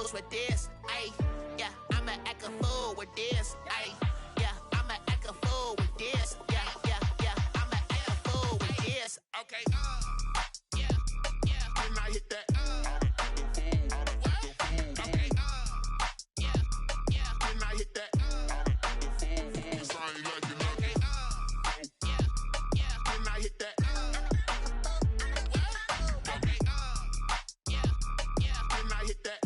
lose with this. Ayy, yeah, I'ma act a fool with this. Ayy, yeah, I'ma act a fool with this. Yeah, yeah, yeah, I'ma act a fool with this. Okay, yeah, yeah. Then I hit that. Okay, yeah, yeah. Then I hit that. Cause I ain't like it. Okay, yeah, yeah. Then I hit that. Okay, yeah, yeah. Then I hit that.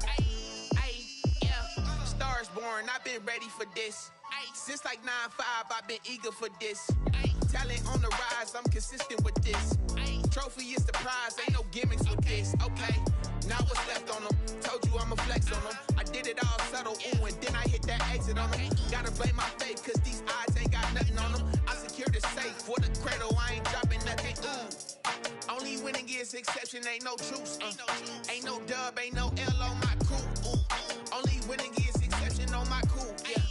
Ay, yeah. Stars born, I've been ready for this. Ay, since like 9-5, I've been eager for this. Ay, talent on the rise, I'm consistent with this. Ay, trophy is the prize, ain't no gimmicks with this. Okay, now what's left on them? Told you I'ma flex on them. I did it all subtle, ooh, and then I hit that exit on them. Gotta blame my faith, cause these eyes ain't got nothing on them. I secured the safe for the cradle, I ain't dropping nothing, ooh. Only winning is exception, ain't no truce. Ain't no dub, ain't no L on my crew. Only winning is exception on my crew. Yeah.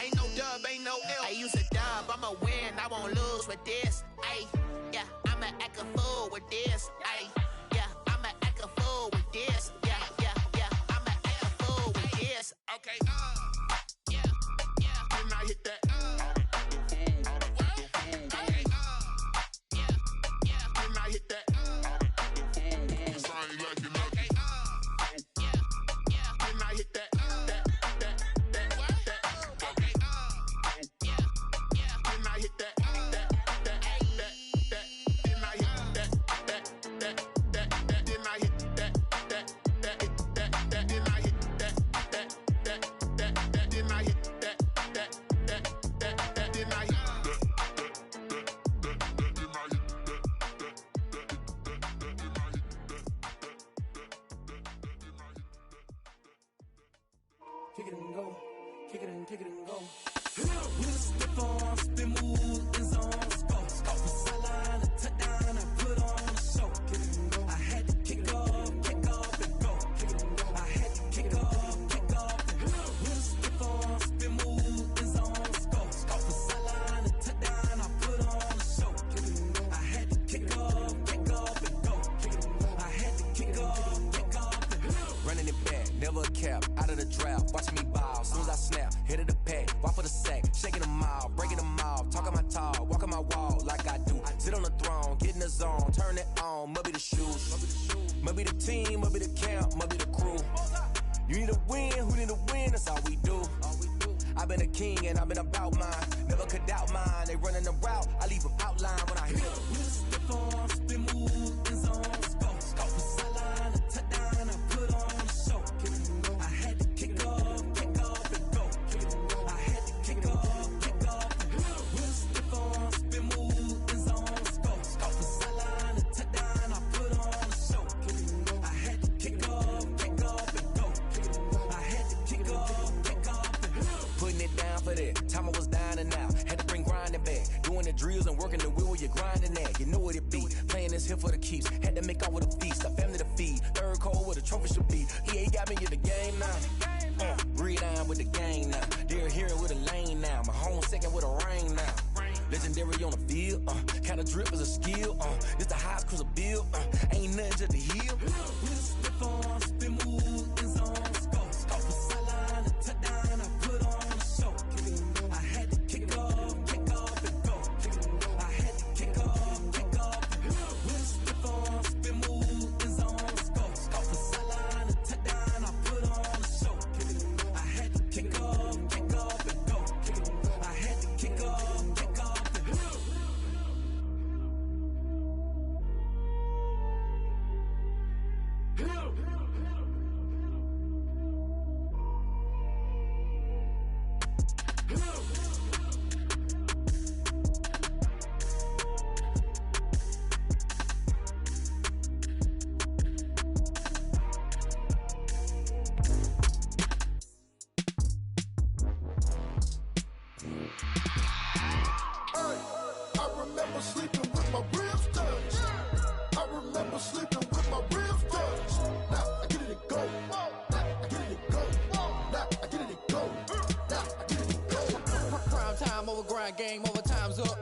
Ain't no dub, ain't no L. I use a dub, I'ma win, I won't lose with this. Ay, yeah, I'ma act a fool with this. Ay, yeah, I'ma act a fool with this. Yeah, yeah, yeah, I'ma act a fool with this. Okay, yeah, yeah. Then I hit that. Okay, yeah, yeah. Then I hit that. Cause I ain't like it. Okay, yeah, yeah. Then I hit that. Okay, yeah, yeah. Then I hit that. Then I hit that. Then I hit that. Then I hit that. Then I hit Kick it and go, kick it and go. With the form, spin move, in zone, go. From sideline to touchdown, I put on a show. Kick it and go. I had to kick off and go. Kick it and go. I had to kick off and go. With the form, spin move, in zone, go. From sideline to touchdown, I put on a show. Kick it and go. I had to kick off and go. Kick it and go. I had to kick off and go. Running it back, never a cap, out of the drought. Watching me ball, soon as I snap, hit of the pack, walk for the sack, shaking them all, breaking them off, talking my talk, walking my wall like I do. Sit on the throne, get in the zone, turn it on, must be the shoes, must be the team, must be the camp, must be the crew. You need a win, who need a win, that's all we do. I've been a king and I've been about mine, never could doubt mine, they running the route, I leave them outline when I hit it. Step on, spin move, in zone, go. From sideline to touchdown, I put on a show. I had to kick off and go. I had to kick off and go. Step on, spin move, in zone, go. From sideline to touchdown, I put on a show. I had to kick off and go. I had to kick off and go. Putting it down for that, time I was down and out, had to bring grinding back, doing the drills and working the wheel where you're grinding at, you know what it be, playing this here for the keeps, had to make out with a feast, a family to feed, third cold where the trophy should be, EA got me in the game now, breathe on with the game now, they're hearing with a lane now, my home second with a rain now, legendary on the field, kinda drip is a skill, this the highest cruiser bill, ain't nothing to the heel. Step on, spin move, in zone, go. From sideline to touchdown, I put on a show. I had to kick off and go. I had to kick off and go. Step on, spin move, in zone, go. From sideline to touchdown, I put on a show. I had to kick off and go. I had to kick off and go. I remember sleeping with my ribs touched. I remember sleeping with my ribs touched. Now I get it and go. Now I get it and go. Now I get it and go. Now I get it and go. Prime time over grind game, over time's up.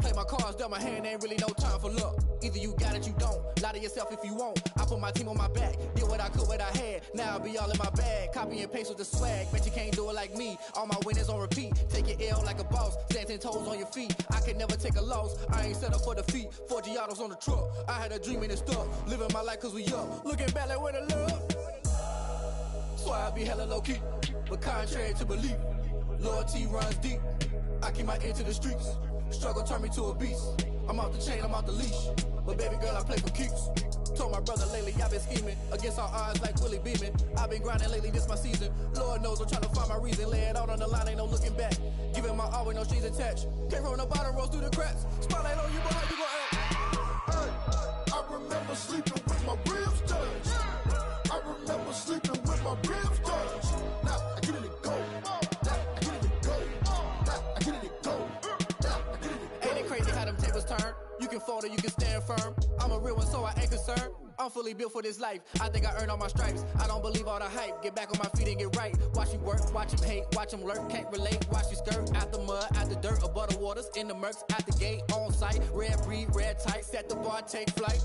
Play my cards, dealt my hand, ain't really no time for luck. Either you got it, you don't. Lie to yourself if you won't. I put my team on my back. Did what I could, what I had. Now I'll be all in my bag. Copy and paste with the swag. Bet you can't do it like me. All my winners on repeat. Take your L like a boss. Stand 10 toes on your feet. I can never take a loss. I ain't set up for defeat. 4 Giottos on the truck. I had a dream and it stuck. Living my life cause we up. Looking back like where the love. So I be hella low key. But contrary to belief, loyalty runs deep. I keep my ear to the streets. Struggle turned me to a beast. I'm off the chain, I'm off the leash. But baby girl, I play for keeps. Told my brother lately, I've been scheming. Against all odds like Willie Beeman. I've been grinding lately, this my season. Lord knows I'm trying to find my reason. Lay it out on the line, ain't no looking back. Giving my all with no strings attached. Came from the bottom, rose through the cracks. Spotlight on you, but how you gon' act? Hey, I remember sleeping with my ribs touched. I remember sleeping with my ribs touched. Now I get it and go. Now I get it and go. Now I get it and go. Now I get it and go. Ain't it crazy how them tables turn? You can fold or you can stand firm. I'm a real one, so I ain't concerned. I'm fully built for this life. I think I earned all my stripes. I don't believe all the hype. Get back on my feet and get right. Watch you work, watch him hate, watch him lurk. Can't relate, watch you skirt. Out the mud, out the dirt, above the waters, in the murks, out the gate, on site. Red breed, red tight, set the bar, take flight.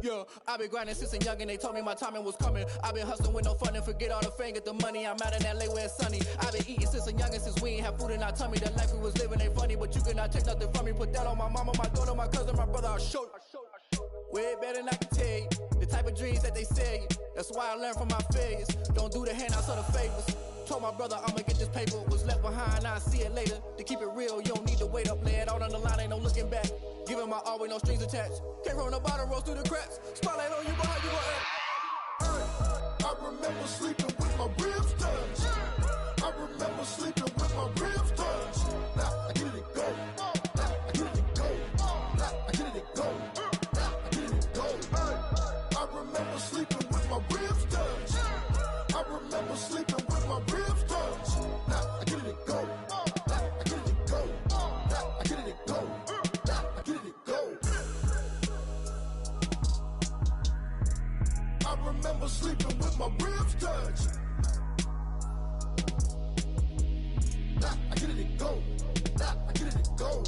Yeah, I been grinding since a youngin', they told me my timing was coming. I been hustling with no fun and forget all the fame, get the money. I'm out in LA where it's sunny. I been eating since a youngin', since we ain't have food in our tummy. The life we was living ain't funny, but you cannot take nothing from me. Put that on my mama, my daughter, my cousin, my brother, I'll show you. Way better than I can tell you. The type of dreams that they sell you. That's why I learned from my failures. Don't do the handouts or the favors. Told my brother I'ma get this paper. Was left behind, I'll see it later. To keep it real, you don't need to wait up. Lay it out on the line, ain't no looking back. Giving my all with no strings attached. Came from the bottom, rose through the cracks. Spotlight on you, but how you gon' act? Hey, I remember sleeping with my ribs touched. I remember sleeping with my ribs touched. Now I get it and go. Now I get it and go. Now I get it and go. Now I get it and go. Hey, I remember sleeping with my ribs touched. I remember sleeping with my ribs touched. Now I get it and go. Now I get it and go. Now I get it and go. Now I get it and go. I remember sleeping with my ribs touched. Now I get it and go. Now I get it and go.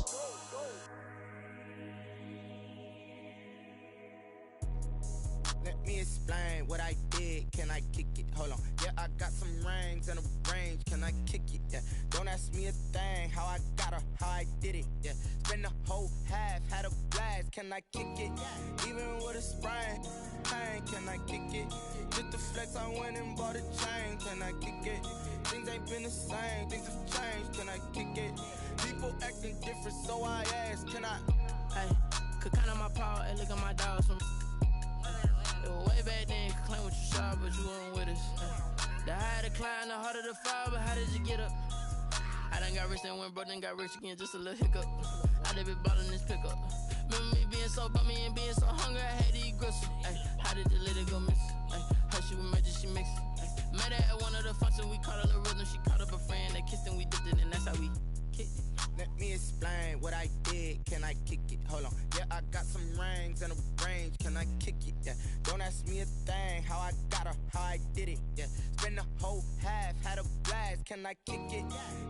Let me explain what I did. Can I kick it? Hold on. Yeah, I got some rings and a range. Can I kick it? Yeah. Don't ask me a thing. How I got her, how I did it. Yeah. Spend the whole half, had a blast. Can I kick it? Even with a sprain, pain. Can I kick it? Just the flex, I went and bought a chain. Can I kick it? Things ain't been the same. Things have changed. Can I kick it? People acting different, so I ask. Can I? Hey, could count on my power and look at my dogs from. It was way back then, could claim what you saw, but you weren't with us. The higher the climb, the harder the fall, but how did you get up? I done got rich and went broke, then got rich again, just a little hiccup. I done been ballin' this pickup. Remember me being so bummy and being so hungry, I had to eat gristle. Ay, how did the lady go miss? Ay, how she was magic, she mixed. Met her at one of the functions, we caught her the rhythm, she caught up a friend, they kissed and we dipped it, and that's how we kicked it. Let me explain what I did. Can I kick it? Hold on. Yeah, I got some rings and a range. Can I kick it? Yeah. Don't ask me a thing. How I got her, how I did it. Yeah. Spend the whole half, had a blast. Can I kick it?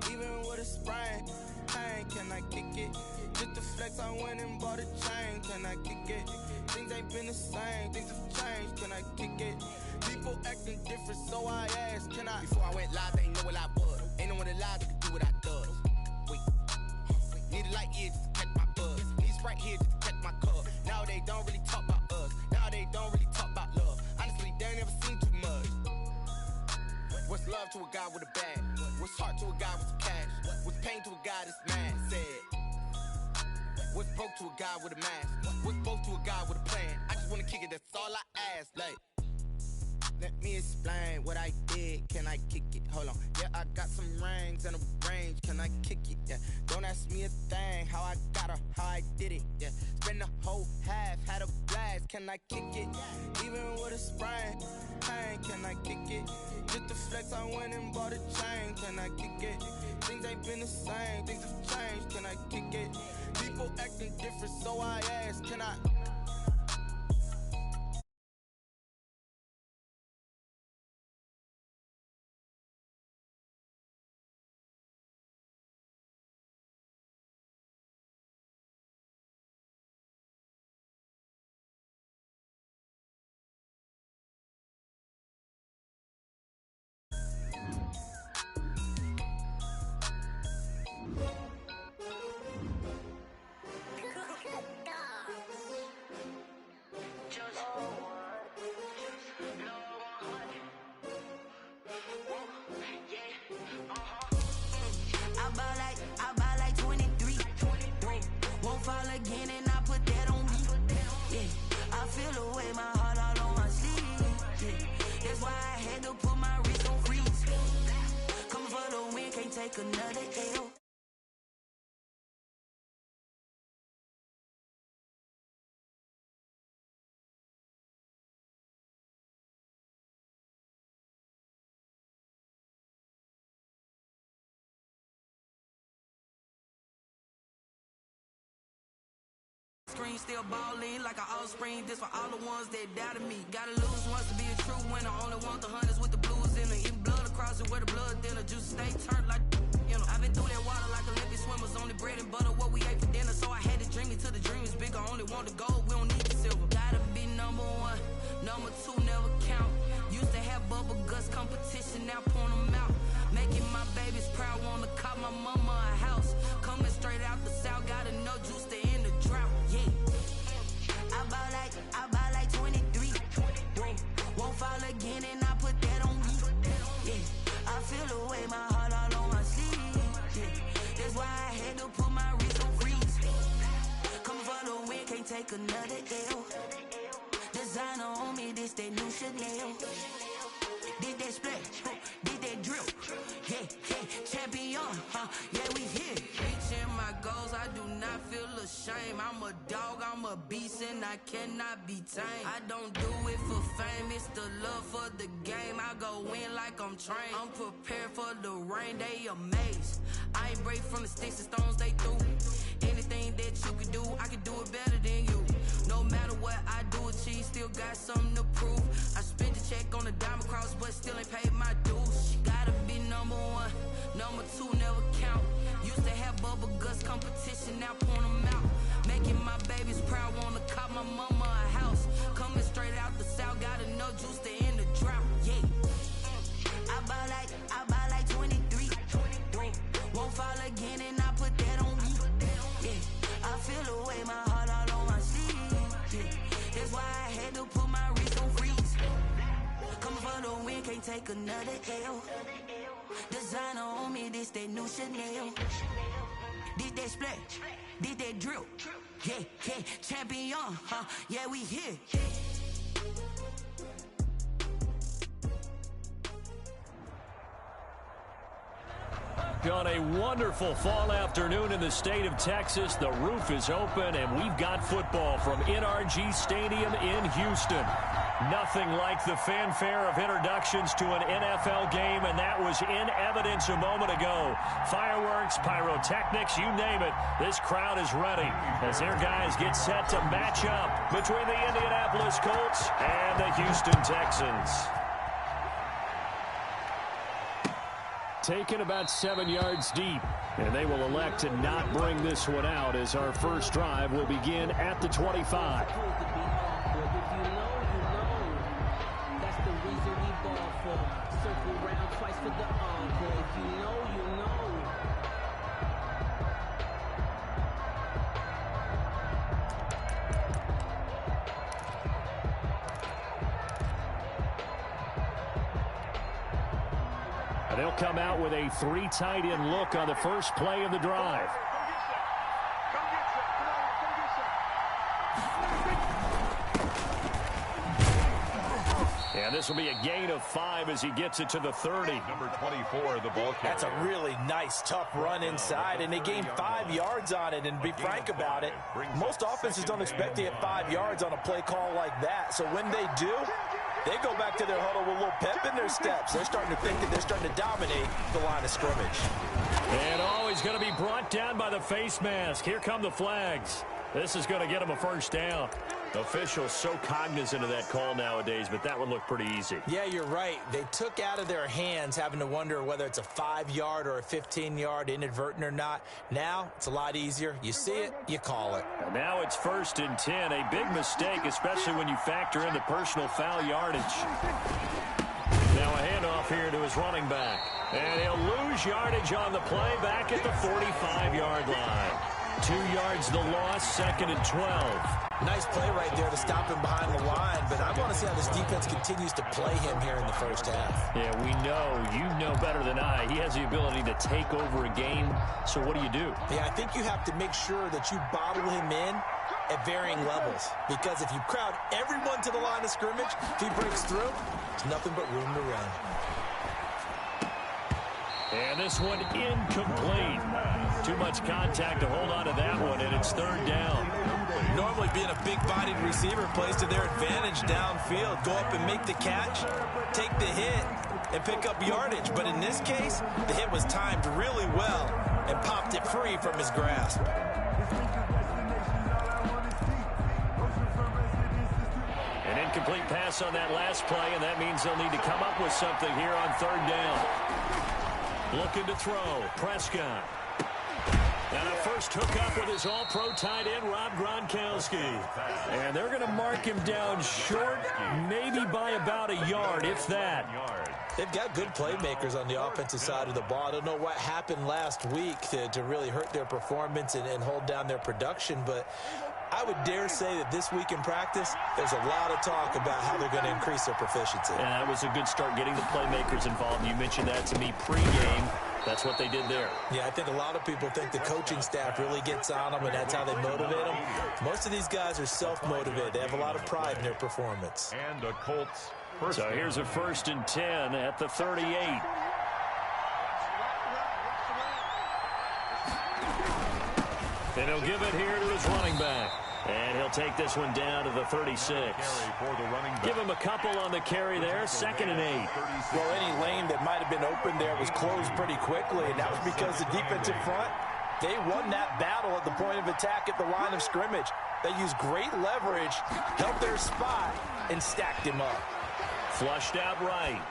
Even with a sprain, pain. Can I kick it? Just the flex, I went and bought a chain. Can I kick it? Things ain't been the same. Things have changed. Can I kick it? People acting different, so I ask. Can I? Before I went live, they ain't know what I was. Ain't no one alive that could do what I does. Wait. Need a light here just to catch my buzz. Need Sprite here just to catch my cup. Now they don't really talk about us. Now they don't really talk about love. Honestly, they ain't never seen too much. What's love to a guy with a bag? What's heart to a guy with some cash? What's pain to a guy that's mad? Said. What's broke to a guy with a mask? What's both to a guy with a plan? I just wanna kick it, that's all I ask. Like, let me explain what I did. Can I kick it? Hold on. Yeah, I got some rings and a range. Can I kick it? Yeah. Don't ask me a thing. How I got her, how I did it. Yeah. Spend the whole half, had a blast. Can I kick it? Even with a sprain, pain. Can I kick it? Just the flex, I went and bought a chain. Can I kick it? Things ain't been the same. Things have changed. Can I kick it? People acting different, so I ask. Can I? take another L. Screen still ballin' like an offspring. This for all the ones that doubted me. Gotta lose once to be a true winner. Only want the hunters with the blues in it. Even blood across it where the blood thinner. Juice stay turned like, you know. I've been through that water like Olympic swimmers. Only bread and butter what we ate for dinner. So I had to dream it till the dream is bigger. Only want the gold, we don't need the silver. Gotta be number one. Number two never count. Used to have bubble guts competition, now point them out. Making my babies proud, wanna cop my mama a house. Coming straight out the south, gotta know juice to end the drought. Yeah. I buy like 23. Won't fall again and I put that on me. Yeah. I feel the way, my heart all on my sleeve. Yeah. That's why I had to put my wrist on freeze. Come for the win, can't take another L. Designer on me, this that new Chanel. Did that splash, did that drill. Yeah, champion, yeah, we here. Reaching my goals, I do not feel ashamed. I'm a dog, I'm a beast, and I cannot be tamed. I don't do it for fame, it's the love for the game. I go in like I'm trained. I'm prepared for the rain, they amazed. I ain't break from the sticks and stones they threw. Anything that you can do, I can do it better than you. No matter what I do, achieve, still got something to prove. I spent the check on the diamond cross, but still ain't paid my dues. Gotta be number one, number two never count. Used to have bubble guts competition, now point them out. Making my babies proud, wanna cop my mama a house. Coming straight out the south, gotta know juice to end the drought. Yeah. I buy like 23. Won't fall again and I put that on me. Yeah. I feel the way, my heart all on my sleeve. Yeah. That's why I had to put my wrist on freeze. Coming for the win, can't take another L. Designer on me, this that new Chanel. Did that splash, did that drill. Yeah, champion, yeah, we here. On a wonderful fall afternoon in the state of Texas, the roof is open and we've got football from NRG Stadium in Houston. Nothing like the fanfare of introductions to an NFL game, and that was in evidence a moment ago. Fireworks, pyrotechnics, you name it. This crowd is ready as their guys get set to match up between the Indianapolis Colts and the Houston Texans. Taken about 7 yards deep, and they will elect to not bring this one out as our first drive will begin at the 25. They'll come out with a three tight end look on the first play of the drive. And this will be a gain of 5 as he gets it to the 30. Number 24, the ball carrier. That's a really nice, tough run inside, and they gained 5 yards on it. And to be frank about it, most offenses don't expect to get 5 yards on a play call like that. So when they do, they go back to their huddle with a little pep in their steps. They're starting to think that they're starting to dominate the line of scrimmage. And he's going to be brought down by the face mask. Here come the flags. This is going to get him a first down. Officials so cognizant of that call nowadays, but that one looked pretty easy. Yeah, you're right. They took out of their hands having to wonder whether it's a 5-yard or a 15-yard inadvertent or not. Now, it's a lot easier. You see it, you call it. And now it's 1st and 10. A big mistake, especially when you factor in the personal foul yardage. Now a handoff here to his running back. And he'll lose yardage on the play back at the 45-yard line. 2 yards the loss, 2nd and 12. Nice play right there to stop him behind the line, but I want to see how this defense continues to play him here in the first half. Yeah, we know. You know better than I. He has the ability to take over a game, so what do you do? Yeah, I think you have to make sure that you bottle him in at varying levels, because if you crowd everyone to the line of scrimmage, if he breaks through, there's nothing but room to run. And this one incomplete. Too much contact to hold on to that one, and it's third down. Normally being a big-bodied receiver plays to their advantage downfield. Go up and make the catch, take the hit, and pick up yardage. But in this case, the hit was timed really well and popped it free from his grasp. An incomplete pass on that last play, and that means they'll need to come up with something here on third down. Looking to throw, Prescott. And a first hookup with his all-pro tight end, Rob Gronkowski. And they're going to mark him down short, maybe by about a yard, if that. They've got good playmakers on the offensive side of the ball. I don't know what happened last week to really hurt their performance and hold down their production, but I would dare say that this week in practice, there's a lot of talk about how they're going to increase their proficiency. And that was a good start, getting the playmakers involved. You mentioned that to me pregame. That's what they did there. Yeah, I think a lot of people think the coaching staff really gets on them, and that's how they motivate them. Most of these guys are self-motivated. They have a lot of pride in their performance. And the Colts. So here's a 1st and 10 at the 38. And he'll give it here to his running back. And he'll take this one down to the 36. Give him a couple on the carry there. 2nd and 8. Well, any lane that might have been open there was closed pretty quickly, and that was because the defensive front, they won that battle at the point of attack at the line of scrimmage. They used great leverage, held their spot, and stacked him up. Flushed out right.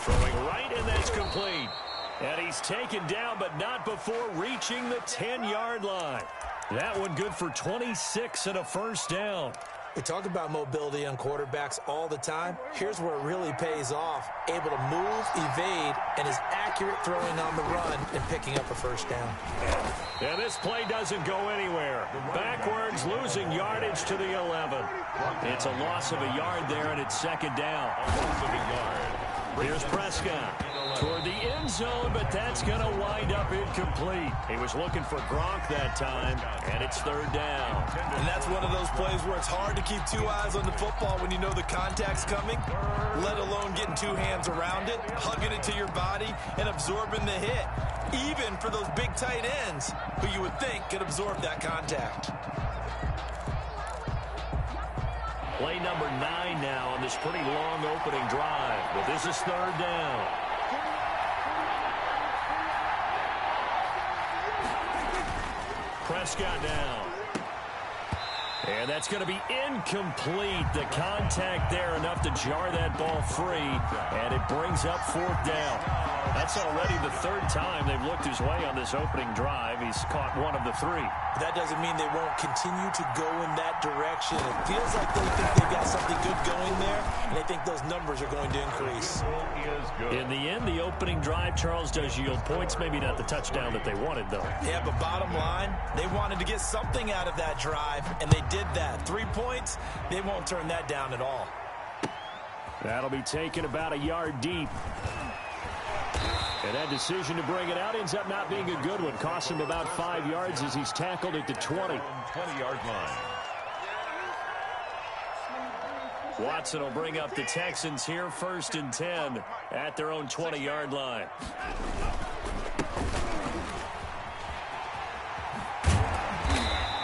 Throwing right, and that's complete. And he's taken down, but not before reaching the 10-yard line. That one good for 26 and a first down. We talk about mobility on quarterbacks all the time. Here's where it really pays off. Able to move, evade, and is accurate throwing on the run and picking up a first down. And this play doesn't go anywhere. Backwards, losing yardage to the 11. It's a loss of a yard there, and it's 2nd down. Here's Prescott toward the end zone, but that's going to wind up incomplete. He was looking for Gronk that time, and it's 3rd down. And that's one of those plays where it's hard to keep 2 eyes on the football when you know the contact's coming, let alone getting 2 hands around it, hugging it to your body, and absorbing the hit, even for those big tight ends who you would think could absorb that contact. Play number 9 now on this pretty long opening drive, but this is 3rd down. Prescott now. And that's going to be incomplete. The contact there enough to jar that ball free, and it brings up 4th down. That's already the 3rd time they've looked his way on this opening drive. He's caught 1 of the 3. That doesn't mean they won't continue to go in that direction. It feels like they think they've got something good going there, and they think those numbers are going to increase. In the end, the opening drive, Charles, does yield points. Maybe not the touchdown that they wanted, though. Yeah, but bottom line, they wanted to get something out of that drive, and they did that. 3 points, they won't turn that down at all. That'll be taken about a yard deep. And that decision to bring it out ends up not being a good one. Cost him about 5 yards as he's tackled at the 20. 20-yard line. Watson will bring up the Texans here, 1st and 10 at their own 20-yard line.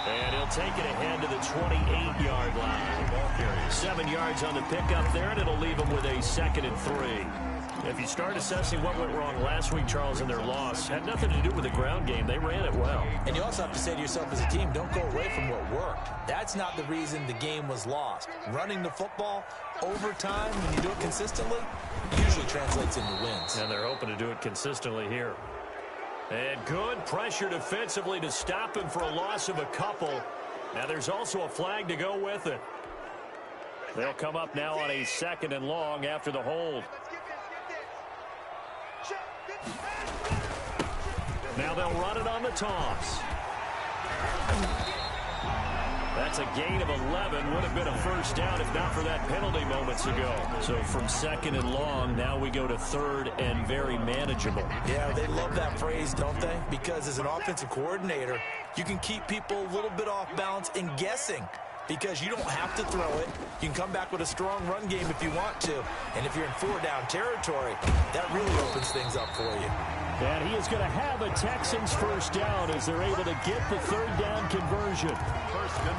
And he'll take it ahead to the 28-yard line. 7 yards on the pickup there, and it'll leave him with a 2nd and 3. If you start assessing what went wrong last week, Charles, in their loss, had nothing to do with the ground game. They ran it well. And you also have to say to yourself as a team, don't go away from what worked. That's not the reason the game was lost. Running the football over time, when you do it consistently, usually translates into wins. And they're hoping to do it consistently here. And good pressure defensively to stop him for a loss of a couple. Now there's also a flag to go with it. They'll come up now on a 2nd and long after the hold. Now they'll run it on the toss. That's a gain of 11. Would have been a first down if not for that penalty moments ago. So from 2nd and long, now we go to 3rd and very manageable. Yeah, they love that phrase, don't they? Because as an offensive coordinator, you can keep people a little bit off balance and guessing. because you don't have to throw it. You can come back with a strong run game if you want to. And if you're in 4-down territory, that really opens things up for you. And he is going to have a Texans first down as they're able to get the third down conversion.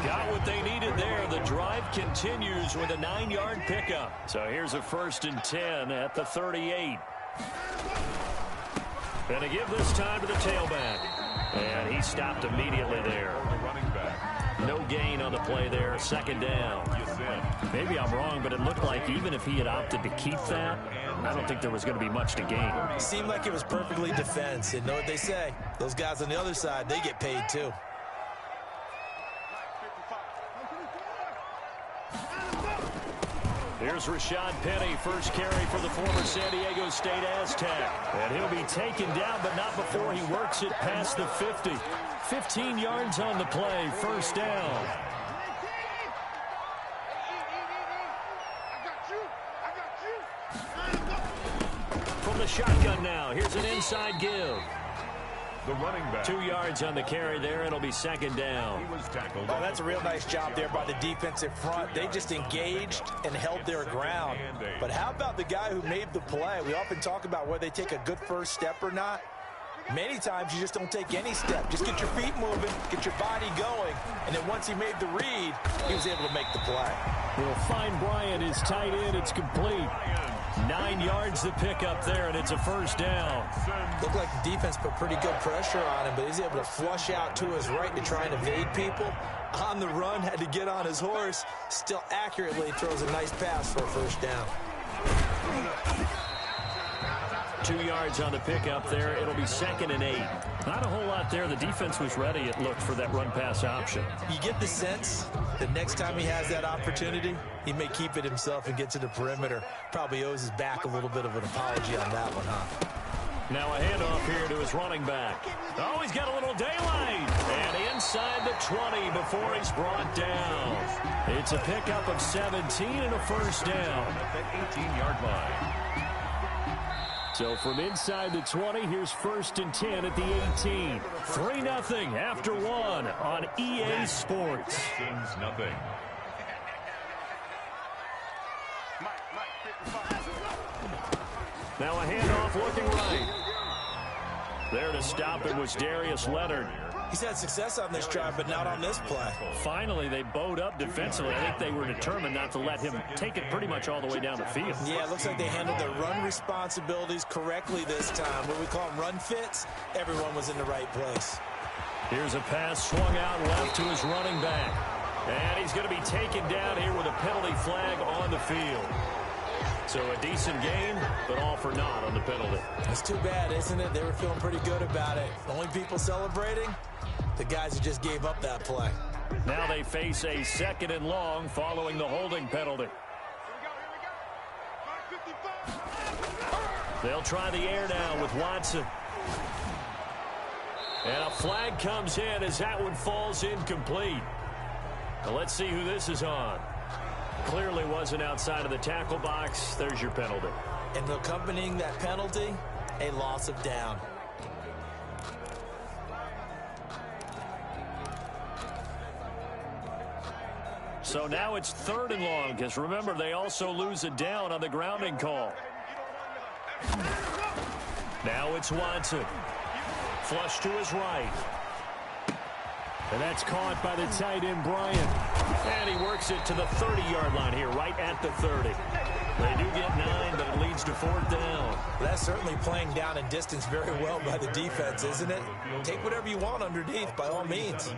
Got what they needed there. The drive continues with a 9-yard pickup. So here's a 1st and 10 at the 38. And to give this time to the tailback. And he stopped immediately there. No gain on the play there. 2nd down. Maybe I'm wrong, but it looked like even if he had opted to keep that, I don't think there was going to be much to gain. It seemed like it was perfectly defense. And know what they say? Those guys on the other side, they get paid too. Here's Rashad Penny, first carry for the former San Diego State Aztec. And he'll be taken down, but not before he works it past the 50. 15 yards on the play, 1st down. From the shotgun now, here's an inside give. The running back. 2 yards on the carry there. It'll be 2nd down. He was tackled. Oh, that's a real nice job there by the defensive front. They just engaged and held their ground. But how about the guy who made the play? We often talk about whether they take a good first step or not. Many times you just don't take any step. Just get your feet moving, get your body going. And then once he made the read, he was able to make the play. We'll find Bryant, his tight end. It's complete. 9 yards to pick up there, and it's a 1st down. Looked like the defense put pretty good pressure on him, but he's able to flush out to his right to try and evade people. On the run, had to get on his horse. Still accurately throws a nice pass for a 1st down. 2 yards on the pickup there. It'll be 2nd and 8. Not a whole lot there. The defense was ready, it looked, for that run-pass option. You get the sense that next time he has that opportunity, he may keep it himself and get to the perimeter. Probably owes his back a little bit of an apology on that one, huh? Now a handoff here to his running back. Oh, he's got a little daylight. And inside the 20 before he's brought down. It's a pickup of 17 and a 1st down. At the 18-yard line. So from inside the 20, here's 1st and 10 at the 18. 3-0 after 1 on EA Sports. Texans nothing. Now a handoff looking right. There to stop it was Darius Leonard. He's had success on this drive, but not on this play. Finally, they bowed up defensively. I think they were determined not to let him take it pretty much all the way down the field. Yeah, it looks like they handled their run responsibilities correctly this time. What we call them run fits, everyone was in the right place. Here's a pass swung out left to his running back. And he's going to be taken down here with a penalty flag on the field. So a decent gain, but all for naught on the penalty. It's too bad, isn't it? They were feeling pretty good about it. Only people celebrating, the guys who just gave up that play. Now they face a 2nd and long following the holding penalty. They'll try the air now with Watson. And a flag comes in as that one falls incomplete. Now let's see who this is on. Clearly wasn't outside of the tackle box. There's your penalty. And accompanying that penalty, a loss of down. So now it's 3rd and long, because remember, they also lose a down on the grounding call. Now it's Watson. Flush to his right. And that's caught by the tight end, Bryant. And he works it to the 30-yard line here, right at the 30. They do get 9, but it leads to 4th down. That's certainly playing down in distance very well by the defense, isn't it? Take whatever you want underneath, by all means.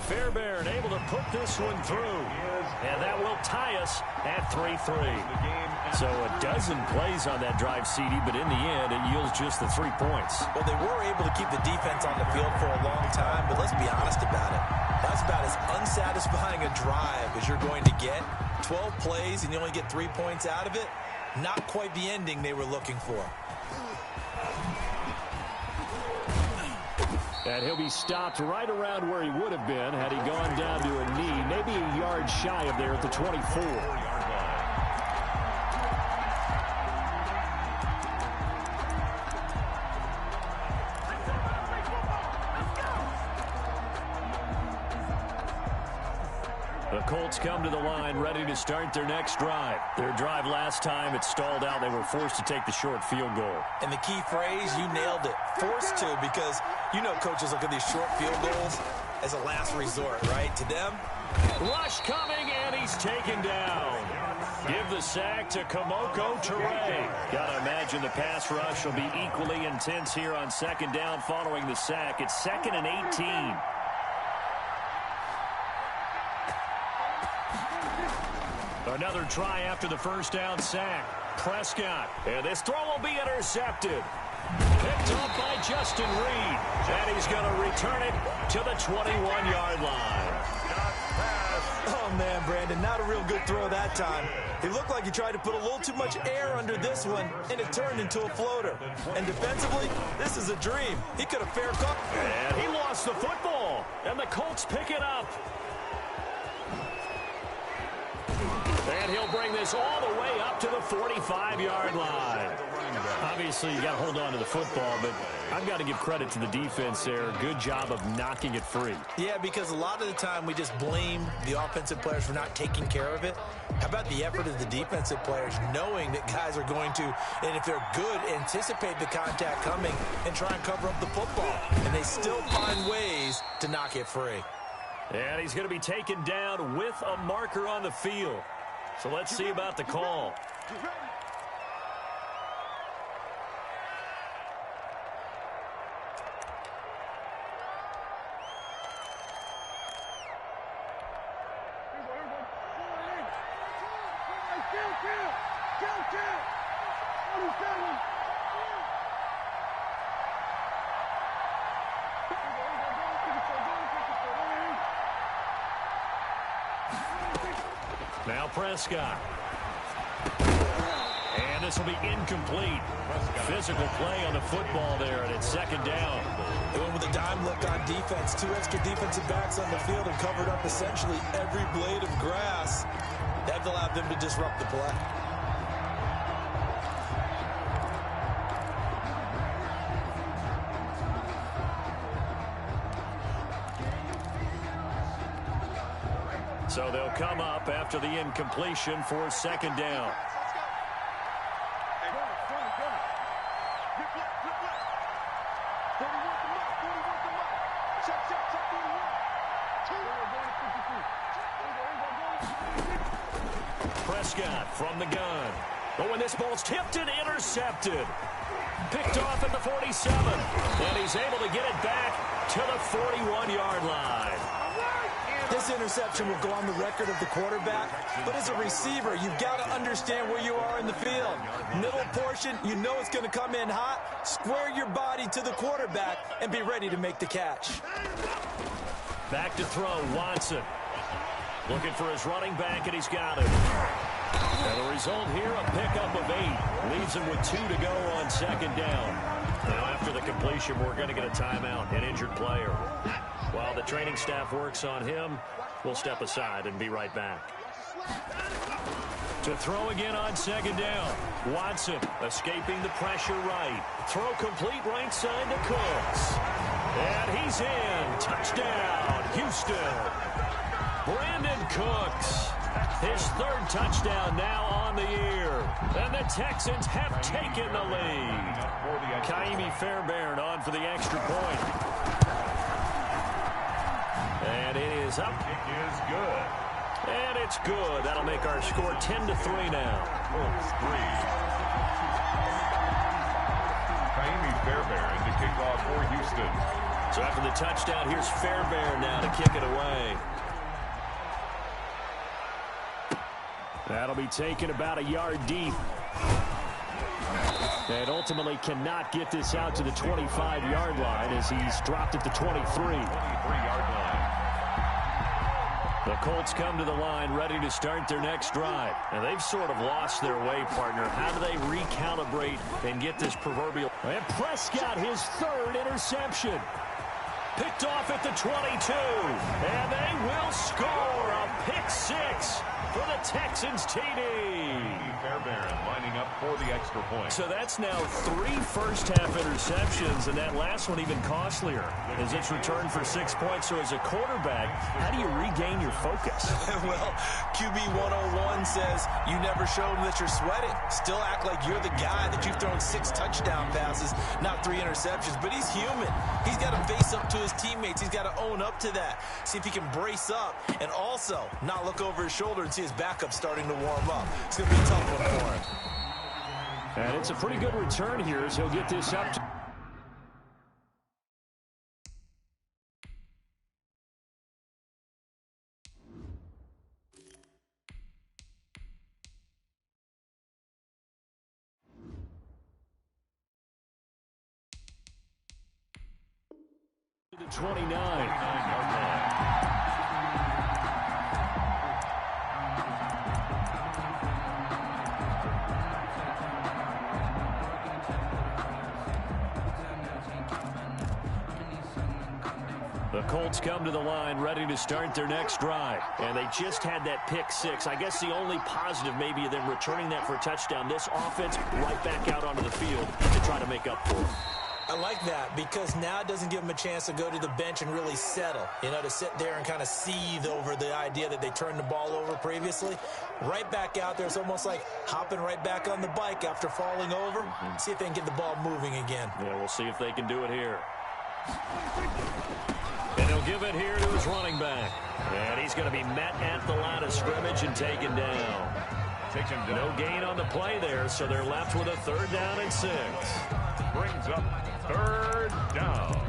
Fairbairn able to put this one through. And that will tie us at 3-3. So a dozen plays on that drive, CD, but in the end, it yields just the 3 points. Well, they were able to keep the defense on the field for a long time, but let's be honest about it. That's about as unsatisfying a drive as you're going to get. 12 plays and you only get 3 points out of it. Not quite the ending they were looking for. And he'll be stopped right around where he would have been had he gone down to a knee, maybe a yard shy of there at the 24. Colts come to the line ready to start their next drive. Their drive last time, it stalled out. They were forced to take the short field goal. And the key phrase, you nailed it. Forced to, because you know coaches look at these short field goals as a last resort, right? To them. Rush coming, and he's taken down. Give the sack to Kamoko Toure. Gotta imagine the pass rush will be equally intense here on second down following the sack. It's 2nd and 18. Another try after the first down sack. Prescott. And this throw will be intercepted. Picked up by Justin Reed. And he's going to return it to the 21-yard line. Oh, man, Brandon, not a real good throw that time. He looked like he tried to put a little too much air under this one, and it turned into a floater. And defensively, this is a dream. He could have fair caught. And he lost the football, and the Colts pick it up. And he'll bring this all the way up to the 45-yard line. Obviously, you got to hold on to the football, but I've got to give credit to the defense there. Good job of knocking it free. Yeah, because a lot of the time we just blame the offensive players for not taking care of it. How about the effort of the defensive players knowing that guys are going to, and if they're good, anticipate the contact coming and try and cover up the football. And they still find ways to knock it free. And he's going to be taken down with a marker on the field. So let's see about the call. Now Prescott. And this will be incomplete. Physical play on the football there, and it's second down. They went with a dime look on defense. 2 extra defensive backs on the field and covered up essentially every blade of grass. That allowed them to disrupt the play. So they'll come up after the incompletion for second down. Prescott from the gun. Oh, and this ball's tipped and intercepted. Picked off at the 47. And he's able to get it back to the 41-yard line. This interception will go on the record of the quarterback, but as a receiver, you've got to understand where you are in the field. Middle portion, you know it's going to come in hot. Square your body to the quarterback and be ready to make the catch. Back to throw, Watson. Looking for his running back, and he's got it. And the result here, a pickup of 8. Leaves him with 2 to go on second down. Now, after the completion, we're going to get a timeout, an injured player. While the training staff works on him, we'll step aside and be right back. To throw again on second down. Watson escaping the pressure right. Throw complete right side to Cooks. And he's in. Touchdown, Houston. Brandon Cooks. His 3rd touchdown now on the year. And the Texans have taken the lead. Kaimi Fairbairn on for the extra point. And it is up. It is good. And it's good. That'll make our score 10-3 now. Colts 3. Kaimi Fairbairn to kick off for Houston. So after the touchdown, here's Fairbairn now to kick it away. That'll be taken about a yard deep. And ultimately cannot get this out to the 25-yard line as he's dropped at the 23. 23-yard line. The Colts come to the line ready to start their next drive. And they've sort of lost their way, partner. How do they recalibrate and get this proverbial... And Prescott, his 3rd interception. Picked off at the 22. And they will score a pick pick six for the Texans TD. Fairbairn lining up for the extra point. So that's now 3 first-half interceptions, and that last one even costlier as it's returned for 6 points. So as a quarterback, how do you regain your focus? Well, QB 101 says you never show them that you're sweating. Still act like you're the guy that you've thrown 6 touchdown passes, not 3 interceptions. But he's human. He's got to face up to his teammates. He's got to own up to that. See if he can brace up and also not look over his shoulder and see his backup starting to warm up. It's going to be a tough one for him. And it's a pretty good return here as he'll get this up to... the 29-yard line. The Colts come to the line ready to start their next drive. And they just had that pick six. I guess the only positive maybe of them returning that for a touchdown. This offense right back out onto the field to try to make up for it. I like that because now it doesn't give them a chance to go to the bench and really settle. You know, to sit there and kind of seethe over the idea that they turned the ball over previously. Right back out there. It's almost like hopping right back on the bike after falling over. See if they can get the ball moving again. Yeah, we'll see if they can do it here. And he'll give it here to his running back. And he's going to be met at the line of scrimmage and taken down. No gain on the play there, so they're left with a 3rd down and 6. Brings up 3rd down.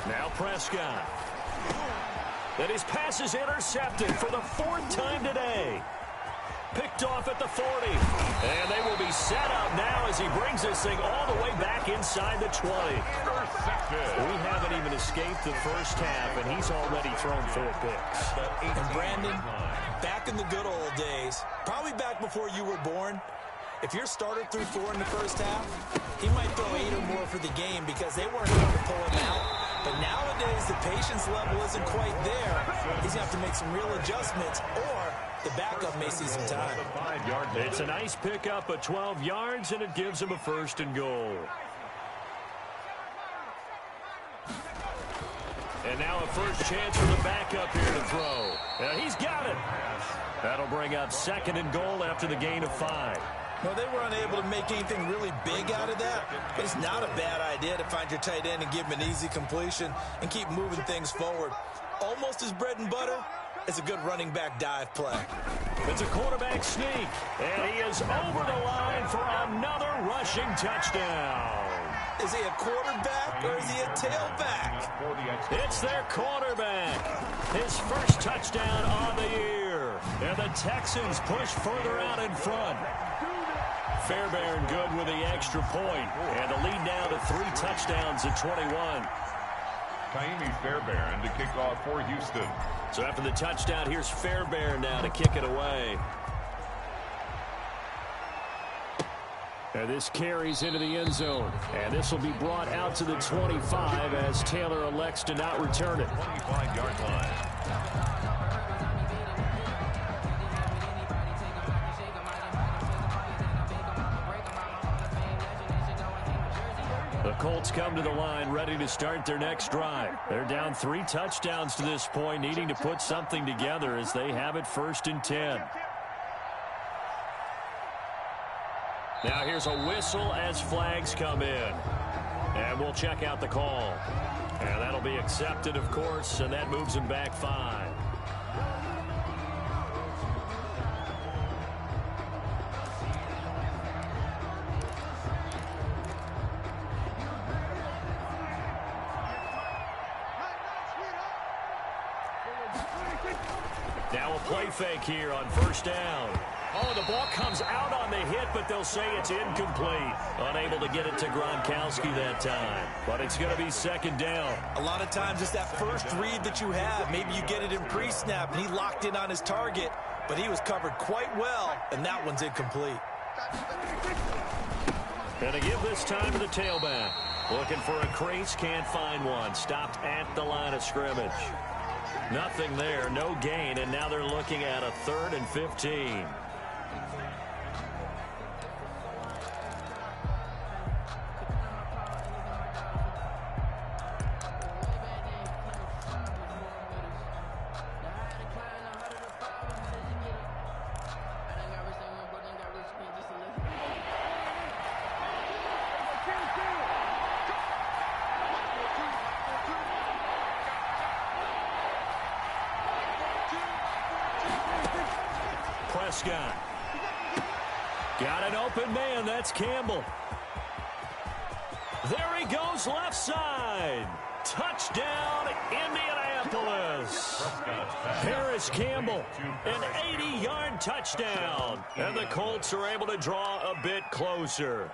Now Prescott. And his pass is intercepted for the 4th time today. Picked off at the 40. And they will be set up now as he brings this thing all the way back inside the 20. We haven't even escaped the first half, and he's already thrown 4 picks. And Brandon, back in the good old days, probably back before you were born, if your starter threw 4 in the first half, he might throw 8 or more for the game because they weren't able to pull him out. But nowadays, the patience level isn't quite there. He's going to have to make some real adjustments, or the backup may see some time. It's a nice pickup of 12 yards, and it gives him a 1st and goal. And now a first chance for the backup here to throw. He's got it. That'll bring up 2nd and goal after the gain of 5. Well, they were unable to make anything really big out of that, but it's not a bad idea to find your tight end and give him an easy completion and keep moving things forward. Almost as bread and butter as a good running back dive play. It's a quarterback sneak, and he is over the line for another rushing touchdown. Is he a quarterback or is he a tailback? It's their quarterback. His first touchdown on the year. And the Texans push further out in front. Fairbairn good with the extra point, and the lead now to 3 touchdowns at 21. Fairbairn to kick off for Houston. So after the touchdown, here's Fairbairn now to kick it away. And this carries into the end zone. And this will be brought out to the 25 as Taylor elects to not return it. 25-yard line. The Colts come to the line ready to start their next drive. They're down 3 touchdowns to this point, needing to put something together as they have it 1st and 10. Now here's a whistle as flags come in. And we'll check out the call. And that'll be accepted, of course, and that moves him back 5. Now a play fake here on 1st down. Oh, the ball comes out on the hit, but they'll say it's incomplete. Unable to get it to Gronkowski that time. But it's going to be second down. A lot of times it's that first read that you have. Maybe you get it in pre-snap, and he locked in on his target, but he was covered quite well, and that one's incomplete. And to give this time to the tailback. Looking for a crease, can't find one. Stopped at the line of scrimmage. Nothing there, no gain, and now they're looking at a 3rd and 15. Prescott. Got an open man. That's Campbell. There he goes, left side. Touchdown, Indianapolis. Harris Campbell, an 80-yard touchdown. And the Colts are able to draw a bit closer.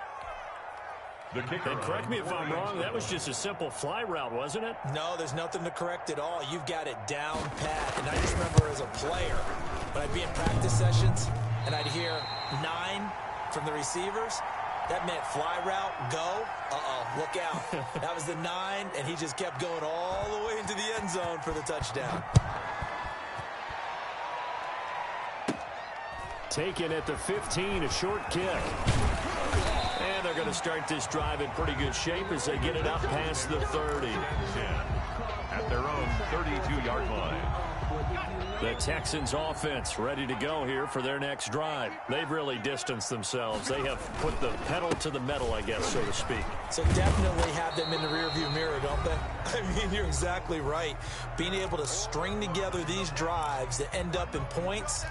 And correct me if I'm wrong, that was just a simple fly route, wasn't it? No, there's nothing to correct at all. You've got it down pat. And I just remember as a player, when I'd be in practice sessions and I'd hear 9 from the receivers, that meant fly route, go. Look out. That was the 9, and he just kept going all the way into the end zone for the touchdown. Taken at the 15, a short kick. And they're going to start this drive in pretty good shape as they get it up past the 30. At their own 32-yard line. The Texans offense ready to go here for their next drive. They've really distanced themselves. They have put the pedal to the metal, I guess, so to speak. So definitely have them in the rearview mirror, don't they? I mean, you're exactly right. Being able to string together these drives that end up in points,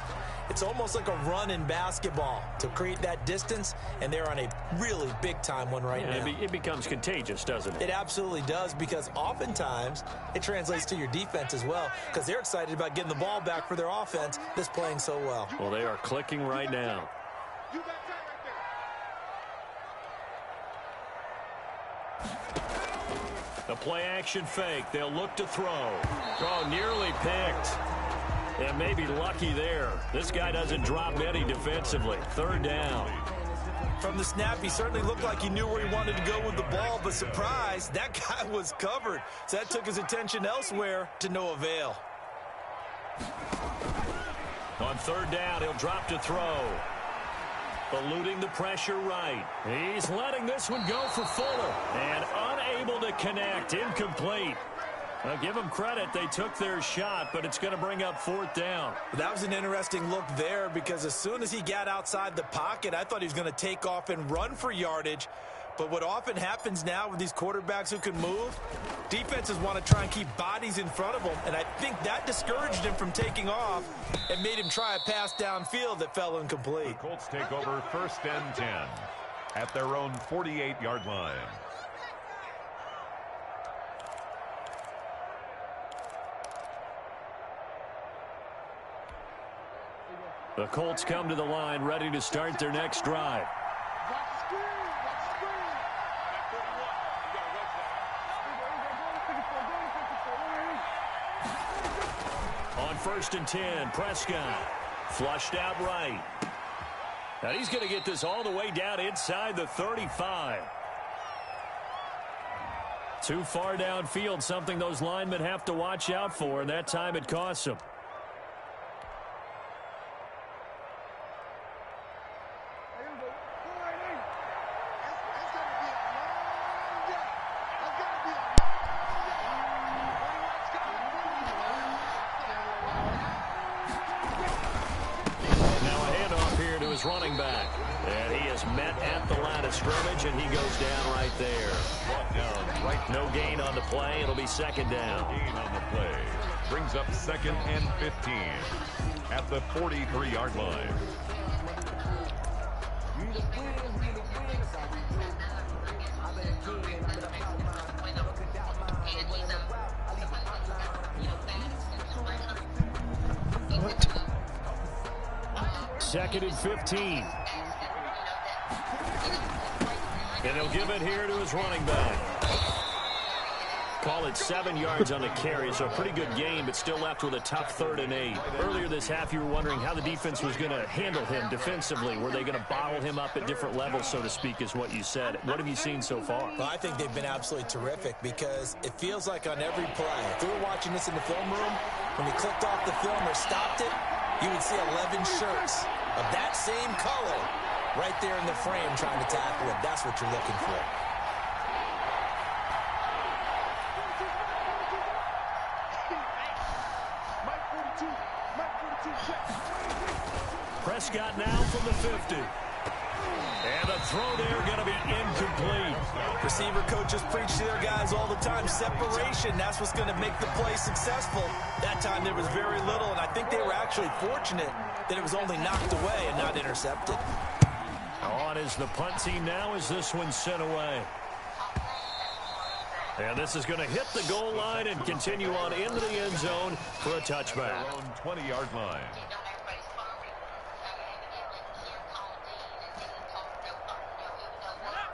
it's almost like a run in basketball to create that distance, and they're on a really big-time one right now. It becomes contagious, doesn't it? It absolutely does, because oftentimes it translates to your defense as well, because they're excited about getting the ball back for their offense that's playing so well. Well, they are clicking right now. The play-action fake. They'll look to throw. Oh, nearly picked. And maybe lucky there. This guy doesn't drop many defensively. 3rd down. From the snap, he certainly looked like he knew where he wanted to go with the ball, but surprise, that guy was covered. So that took his attention elsewhere to no avail. On 3rd down, he'll drop to throw. Eluding the pressure right. He's letting this one go for Fuller. And unable to connect. Incomplete. Now, give them credit. They took their shot, but it's going to bring up 4th down. That was an interesting look there, because as soon as he got outside the pocket, I thought he was going to take off and run for yardage. But what often happens now with these quarterbacks who can move, defenses want to try and keep bodies in front of them, and I think that discouraged him from taking off and made him try a pass downfield that fell incomplete. The Colts take over 1st and 10 at their own 48-yard line. The Colts come to the line ready to start their next drive. On 1st and 10, Prescott flushed out right. Now he's going to get this all the way down inside the 35. Too far downfield, something those linemen have to watch out for, and that time it costs them. Running back, and he is met at the line of scrimmage, and he goes down right there. Brought down right. No gain on the play. It'll be 2nd down. Gain on the play brings up 2nd and 15 at the 43-yard line. 2nd and 15. And he'll give it here to his running back. Call it 7 yards on the carry, so a pretty good game, but still left with a tough 3rd and 8. Earlier this half, you were wondering how the defense was going to handle him defensively. Were they going to bottle him up at different levels, so to speak, is what you said. What have you seen so far? Well, I think they've been absolutely terrific because it feels like on every play, if we were watching this in the film room, when he clicked off the film or stopped it, you would see 11 shirts of that same color right there in the frame trying to tackle it. That's what you're looking for. Prescott now from the 50. And the throw there going to be incomplete. Receiver coaches preach to their guys all the time. Separation, that's what's going to make the play successful. That time there was very little, and I think they were actually fortunate that it was only knocked away and not intercepted. On is the punt team now as this one's sent away. And this is going to hit the goal line and continue on into the end zone for a touchback. 20-yard line.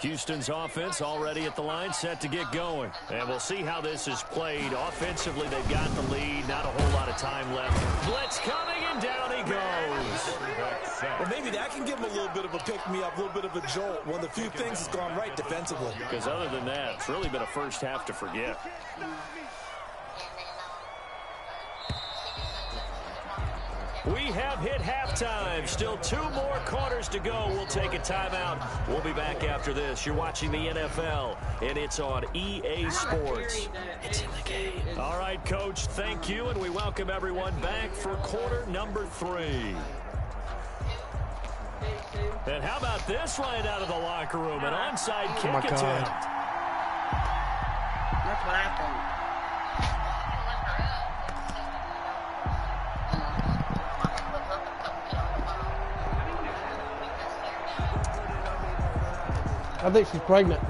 Houston's offense already at the line, set to get going. And we'll see how this is played. Offensively, they've got the lead. Not a whole lot of time left. Blitz coming, and down he goes. Well, maybe that can give him a little bit of a pick-me-up, a little bit of a jolt. One of the few things that's gone right defensively. Because other than that, it's really been a first half to forget. We have hit halftime. Still 2 more quarters to go. We'll take a timeout. We'll be back after this. You're watching the NFL, and it's on EA Sports. It's in the game. All right, Coach, thank you, and we welcome everyone back for quarter number 3. And how about this right out of the locker room? An onside kick attempt. That's what I think. I think she's pregnant.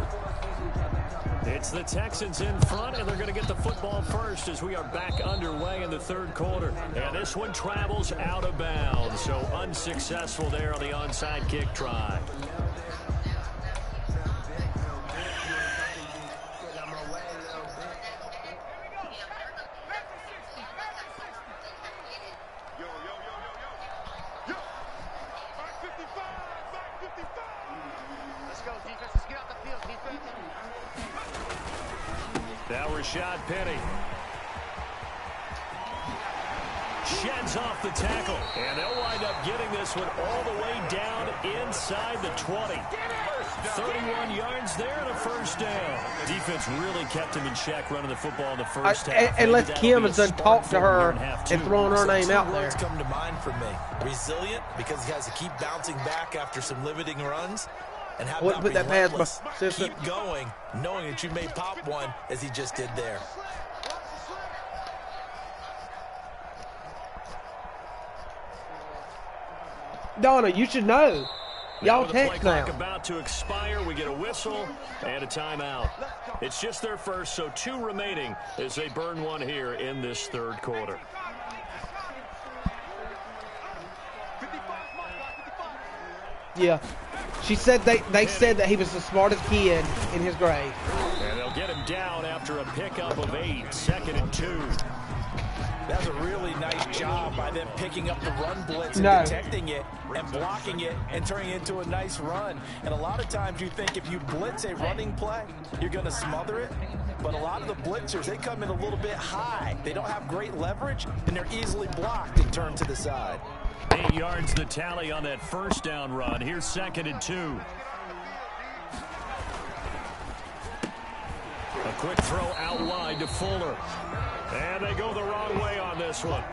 It's the Texans in front, and they're going to get the football first as we are back underway in the 3rd quarter. And this one travels out of bounds, so unsuccessful there on the onside kick try. Now Rashad Penny sheds off the tackle, and they'll wind up getting this one all the way down inside the 20. 31 yards there and a first down. Defense really kept him in check running the football in the first half. Unless Kim has done talked to her and thrown her name out there. Words come to mind for me. Resilient, because he has to keep bouncing back after some limiting runs. And how about relentless? Keep going, knowing that you may pop one as he just did there. Donna, you should know. Y'all text now. About to expire, we get a whistle and a timeout. It's just their first, so 2 remaining as they burn one here in this 3rd quarter. Yeah. She said they said that he was the smartest kid in his grade. And they'll get him down after a pickup of 8, 2nd and 2. That's a really nice job by them picking up the run blitz and detecting it and blocking it and turning it into a nice run. And a lot of times you think if you blitz a running play, you're going to smother it. But a lot of the blitzers, they come in a little bit high. They don't have great leverage, and they're easily blocked and turned to the side. 8 yards the tally on that first down run. Here's 2nd and 2. A quick throw out wide to Fuller. And they go the wrong way on this one.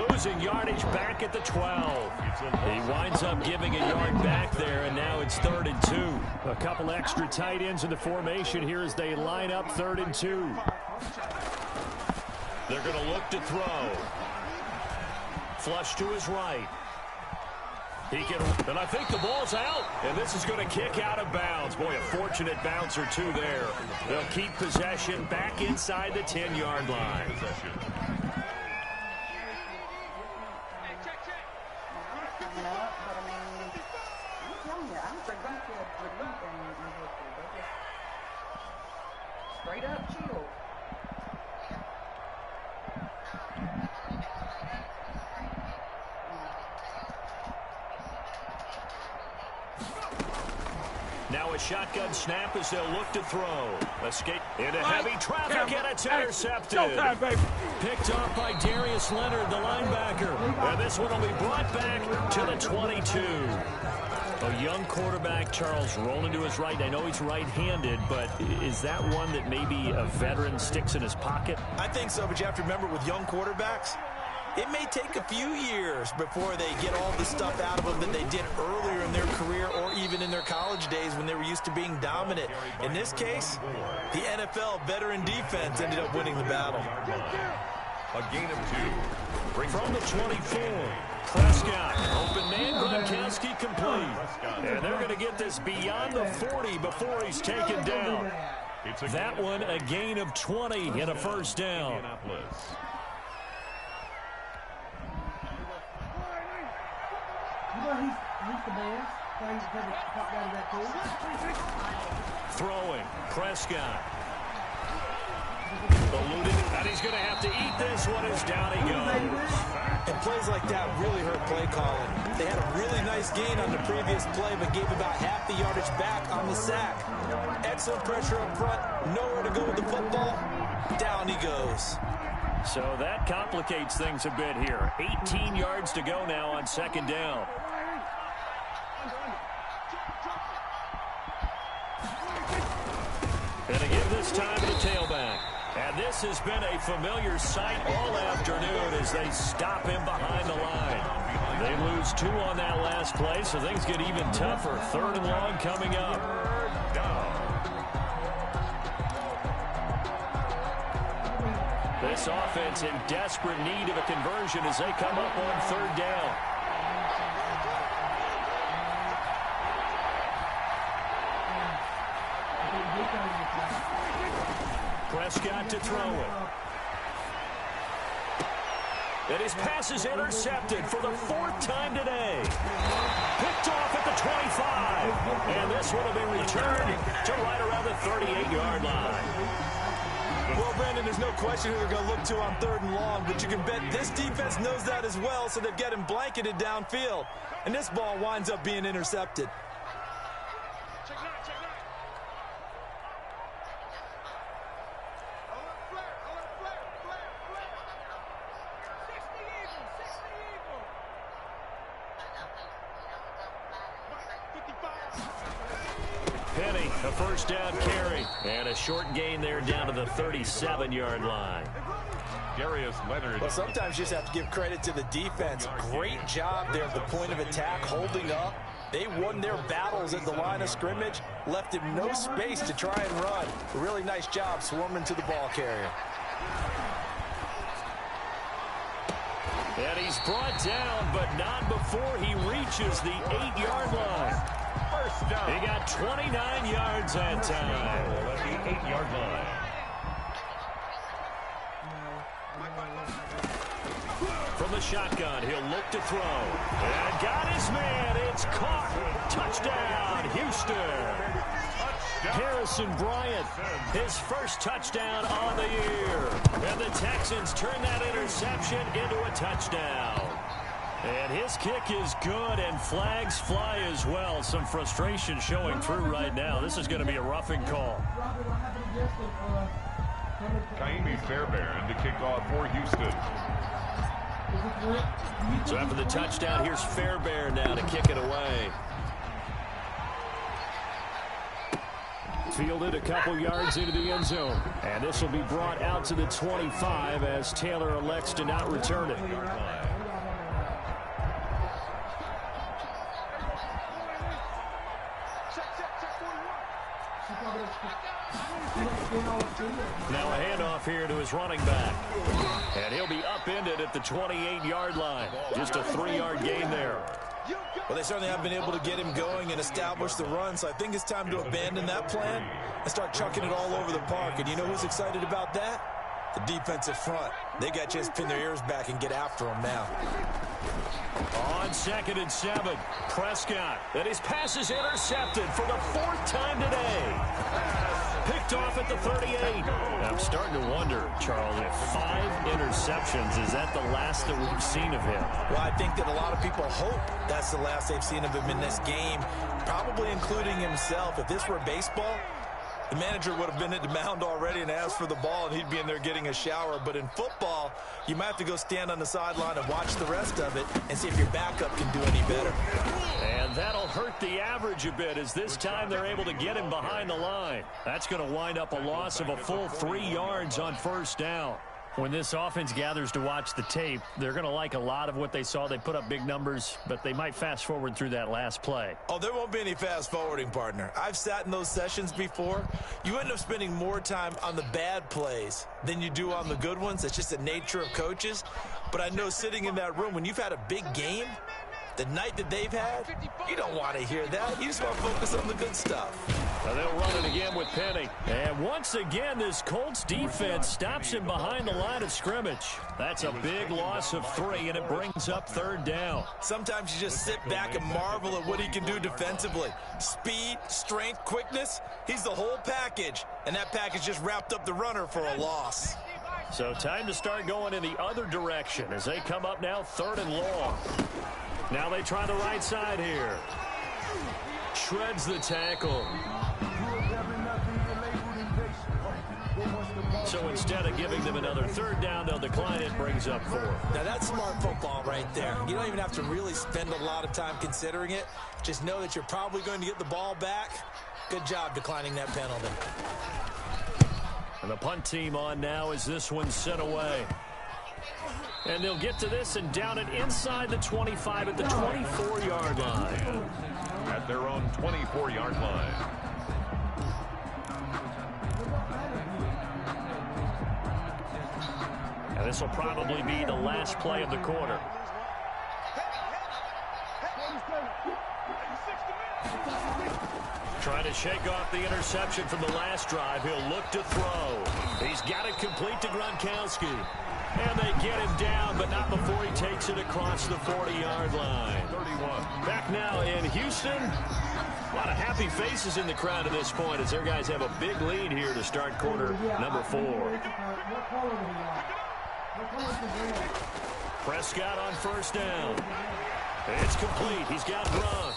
Losing yardage back at the 12. He winds up giving a yard back there, and now it's 3rd and 2. A couple extra tight ends in the formation here as they line up 3rd and 2. They're going to look to throw. Flush to his right. He can, and I think the ball's out, and this is going to kick out of bounds. Boy, a fortunate bounce or 2 there. They'll keep possession back inside the 10-yard line. Straight up, chill. Now a shotgun snap as they'll look to throw. Escape into heavy traffic, and it's intercepted. Picked off by Darius Leonard, the linebacker. And this one will be brought back to the 22. A young quarterback, Charles, rolling to his right. I know he's right-handed, but is that one that maybe a veteran sticks in his pocket? I think so, but you have to remember with young quarterbacks, it may take a few years before they get all the stuff out of them that they did earlier in their career or even in their college days when they were used to being dominant. In this case, the NFL veteran defense ended up winning the battle. A gain of 2. From the 24, Prescott, open man, Gronkowski complete. And they're going to get this beyond the 40 before he's taken down. That one a gain of 20 and a first down. He's the best. Throwing, Prescott. Eluded, and he's going to have to eat this one as down he goes. And plays like that really hurt play calling. They had a really nice gain on the previous play, but gave about half the yardage back on the sack. Excellent pressure up front, nowhere to go with the football. Down he goes. So that complicates things a bit here. 18 yards to go now on second down. And again this time to the tailback. And this has been a familiar sight all afternoon as they stop him behind the line. They lose 2 on that last play, so things get even tougher. 3rd and long coming up. This offense in desperate need of a conversion as they come up on 3rd down. Prescott to throw it. And his pass is intercepted for the 4th time today. Picked off at the 25. And this one will be returned to right around the 38-yard line. Well, Brandon, there's no question who they're going to look to on 3rd and long, but you can bet this defense knows that as well, so they're getting blanketed downfield. And this ball winds up being intercepted. Penny, a first down carry. And a short gain there down to the 37-yard line. Darius Leonard. Well, sometimes you just have to give credit to the defense. Great job there at the point of attack, holding up. They won their battles at the line of scrimmage, left him no space to try and run. A really nice job swarming to the ball carrier. And he's brought down, but not before he reaches the 8-yard line. First down. He got 29 yards that time. At the 8-yard line. From the shotgun, he'll look to throw. And got his man. It's caught. Touchdown, Houston. Harrison Bryant, his first touchdown on the year. And the Texans turn that interception into a touchdown. And his kick is good, and flags fly as well. Some frustration showing through right now. This is going to be a roughing call. Kaimi Fairbairn to kick off for Houston. So after the touchdown, here's Fairbairn now to kick it away. Fielded a couple yards into the end zone. And this will be brought out to the 25 as Taylor elects to not return it. Now a handoff here to his running back. And he'll be upended at the 28-yard line. Just a 3-yard gain there. Well, they certainly have been able to get him going and establish the run, so I think it's time to abandon that plan and start chucking it all over the park. And you know who's excited about that? The defensive front. They got a chance to pin their ears back and get after him now. On 2nd and 7, Prescott. And his pass is intercepted for the 4th time today. Picked off at the 38. I'm starting to wonder, Charles, if 5 interceptions, is that the last that we've seen of him? Well, I think that a lot of people hope that's the last they've seen of him in this game, probably including himself. If this were baseball, the manager would have been at the mound already and asked for the ball, and he'd be in there getting a shower. But in football, you might have to go stand on the sideline and watch the rest of it and see if your backup can do any better. And that'll hurt the average a bit, as this time they're able to get him behind the line. That's going to wind up a loss of a full 3 yards on 1st down. When this offense gathers to watch the tape, they're going to like a lot of what they saw. They put up big numbers, but they might fast forward through that last play. Oh, there won't be any fast forwarding, partner. I've sat in those sessions before. You end up spending more time on the bad plays than you do on the good ones. That's just the nature of coaches. But I know sitting in that room, when you've had a big game, the night that they've had, you don't want to hear that. You just want to focus on the good stuff. They'll run it again with Penny. And once again, this Colts defense stops him behind the line of scrimmage. That's a big loss of 3, and it brings up 3rd down. Sometimes you just sit back and marvel at what he can do defensively. Speed, strength, quickness, he's the whole package. And that package just wrapped up the runner for a loss. So time to start going in the other direction as they come up now 3rd and long. Now they try the right side here. Shreds the tackle. So instead of giving them another 3rd down, they'll decline it, brings up 4. Now that's smart football right there. You don't even have to really spend a lot of time considering it. Just know that you're probably going to get the ball back. Good job declining that penalty. And the punt team on now as this one's sent away. And they'll get to this and down it inside the 25 at the 24-yard line. At their own 24-yard line. And this will probably be the last play of the quarter. Trying to shake off the interception from the last drive. He'll look to throw. He's got it complete to Gronkowski. And they get him down, but not before he takes it across the 40-yard line. 31. Back now in Houston. A lot of happy faces in the crowd at this point as their guys have a big lead here to start quarter number 4. Prescott on 1st down. It's complete. He's got Gronk.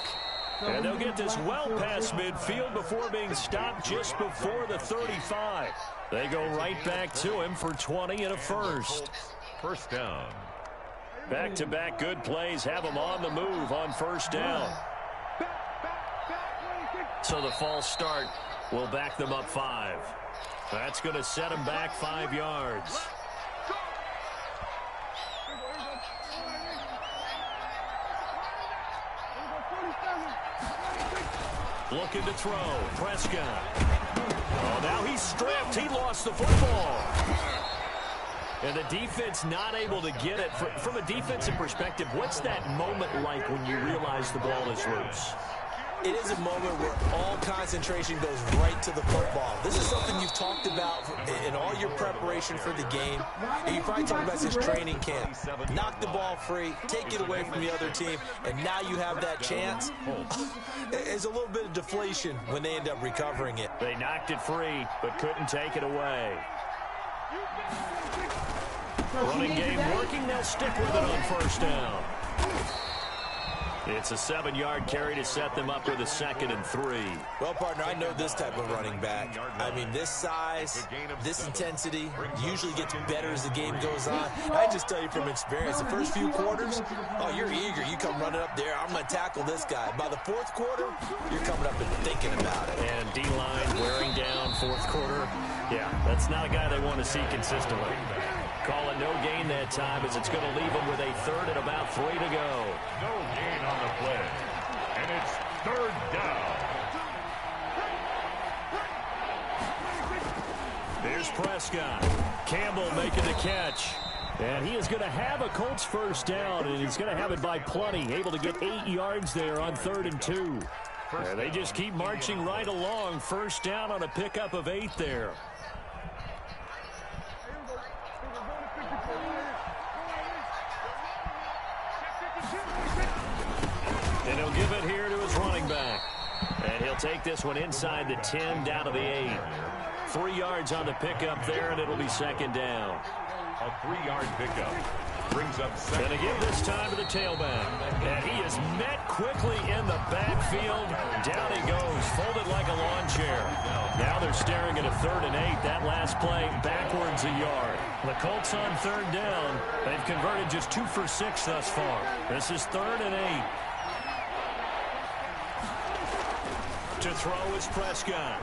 And they'll get this well past midfield before being stopped just before the 35. They go right back to him for 20 and a first. 1st down. Back-to-back good plays have them on the move on 1st down. So the false start will back them up 5. That's going to set them back 5 yards. Looking to throw. Prescott. Oh, now he's stripped. He lost the football. And the defense not able to get it. From a defensive perspective, what's that moment like when you realize the ball is loose? It is a moment where all concentration goes right to the football. This is something you've talked about in all your preparation for the game. And you probably talked about since training camp. Knock the ball free, take it away from the other team, and now you have that chance. There's a little bit of deflation when they end up recovering it. They knocked it free, but couldn't take it away. Running game working. They'll stick with it on 1st down. It's a 7-yard carry to set them up with a 2nd and 3. Well, partner, I know this type of running back. I mean, this size, this intensity usually gets better as the game goes on. I just tell you from experience, the first few quarters, oh, you're eager. You come running up there, I'm going to tackle this guy. By the 4th quarter, you're coming up and thinking about it. And D-line wearing down 4th quarter. Yeah, that's not a guy they want to see consistently. Call it no gain that time as it's going to leave them with a 3rd and about 3 to go. No gain on the play. And it's 3rd down. There's Prescott. Campbell making the catch. And he is going to have a Colts 1st down, and he's going to have it by plenty. Able to get 8 yards there on 3rd and 2. And they just keep marching right along. 1st down on a pickup of 8 there. take this one inside the 10, down to the 8. 3 yards on the pickup there, and it'll be second down. A 3-yard pickup. Brings up second. Going to give this time to the tailback. And he is met quickly in the backfield. Down he goes, folded like a lawn chair. Now they're staring at a 3rd and 8. That last play backwards a yard. The Colts on 3rd down. They've converted just 2 for 6 thus far. This is 3rd and 8. To throw is Prescott.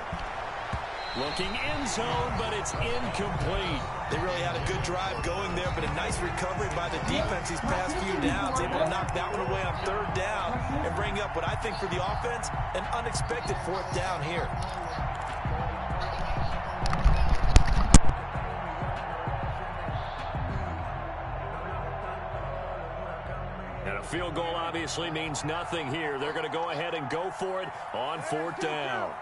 Looking end zone, but it's incomplete. They really had a good drive going there, but a nice recovery by the defense these past few downs. Able to knock that one away on 3rd down and bring up what I think for the offense, an unexpected 4th down here. And a field goal obviously means nothing here. They're going to go ahead and go for it on 4th down.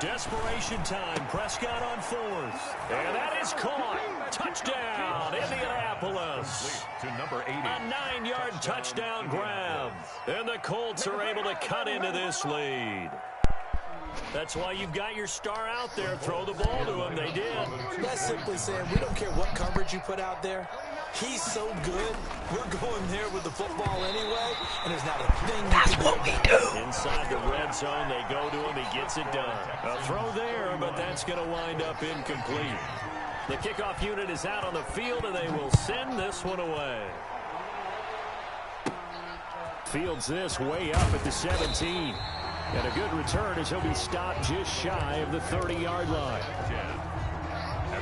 Desperation time. Prescott on 4th. And that is caught. Touchdown, Indianapolis. To number 80. A 9-yard touchdown grab. And the Colts are able to cut into this lead. That's why you've got your star out there. Throw the ball to him. They did. That's simply saying we don't care what coverage you put out there. He's so good. We're going there with the football anyway, and there's not a thing you can do. That's what we do. Inside the red zone, they go to him. He gets it done. A throw there, but that's going to wind up incomplete. The kickoff unit is out on the field, and they will send this one away. Fields this way up at the 17. And a good return as he'll be stopped just shy of the 30-yard line.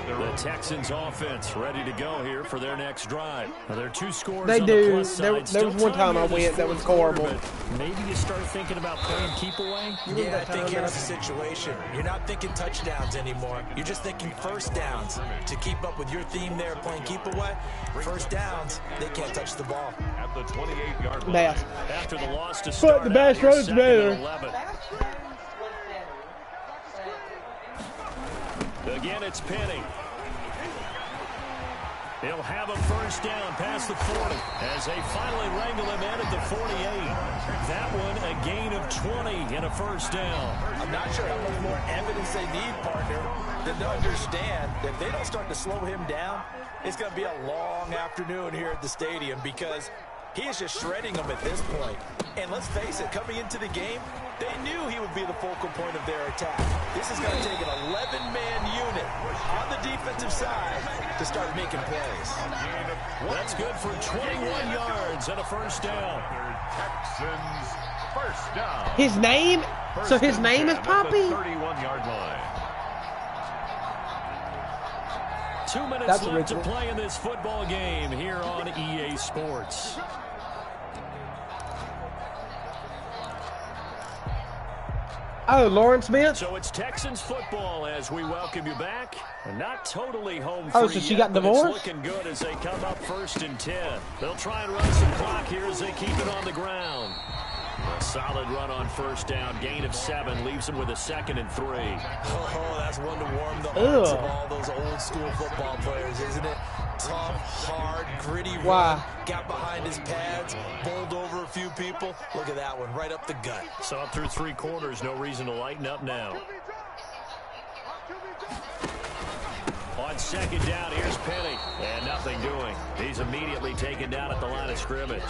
The Texans offense ready to go here for their next drive. Now, there are 2 scores they on do. the plus side. There was one time I went that was horrible. Maybe you start thinking about playing keep away? Yeah, I think here's the situation. You're not thinking touchdowns anymore. You're just thinking 1st downs. To keep up with your theme there, playing keep away, 1st downs, they can't touch the ball. At the 28-yard line. Bass. After the loss to start, But the Bass Road's better. Again, it's Penny. He'll have a 1st down past the 40 as they finally wrangle him in at the 48. That one a gain of 20 and a 1st down. I'm not sure how much more evidence they need, partner, than to understand that if they don't start to slow him down, it's going to be a long afternoon here at the stadium because he is just shredding them at this point. And let's face it, coming into the game, they knew he would be the focal point of their attack. This is going to take an 11-man unit on the defensive side to start making plays. That's good for 21 yards and a 1st down. Texans 1st down. His name? So his name is Poppy? 31-yard line. 2 minutes left to play in this football game here on EA Sports. Oh, Lawrence Smith? So it's Texans football as we welcome you back. Not totally home free. Oh, so she got divorced? It's looking good as they come up 1st and 10. They'll try and run some clock here as they keep it on the ground. A solid run on 1st down. Gain of 7 leaves them with a 2nd and 3. Oh, that's one to warm the hearts of all those old school football players, isn't it? Tough, hard, gritty run. Got behind his pads, bowled over a few people. Look at that one, right up the gut. So up through 3 quarters, no reason to lighten up now. On 2nd down, here's Penny. And nothing doing. He's immediately taken down at the line of scrimmage.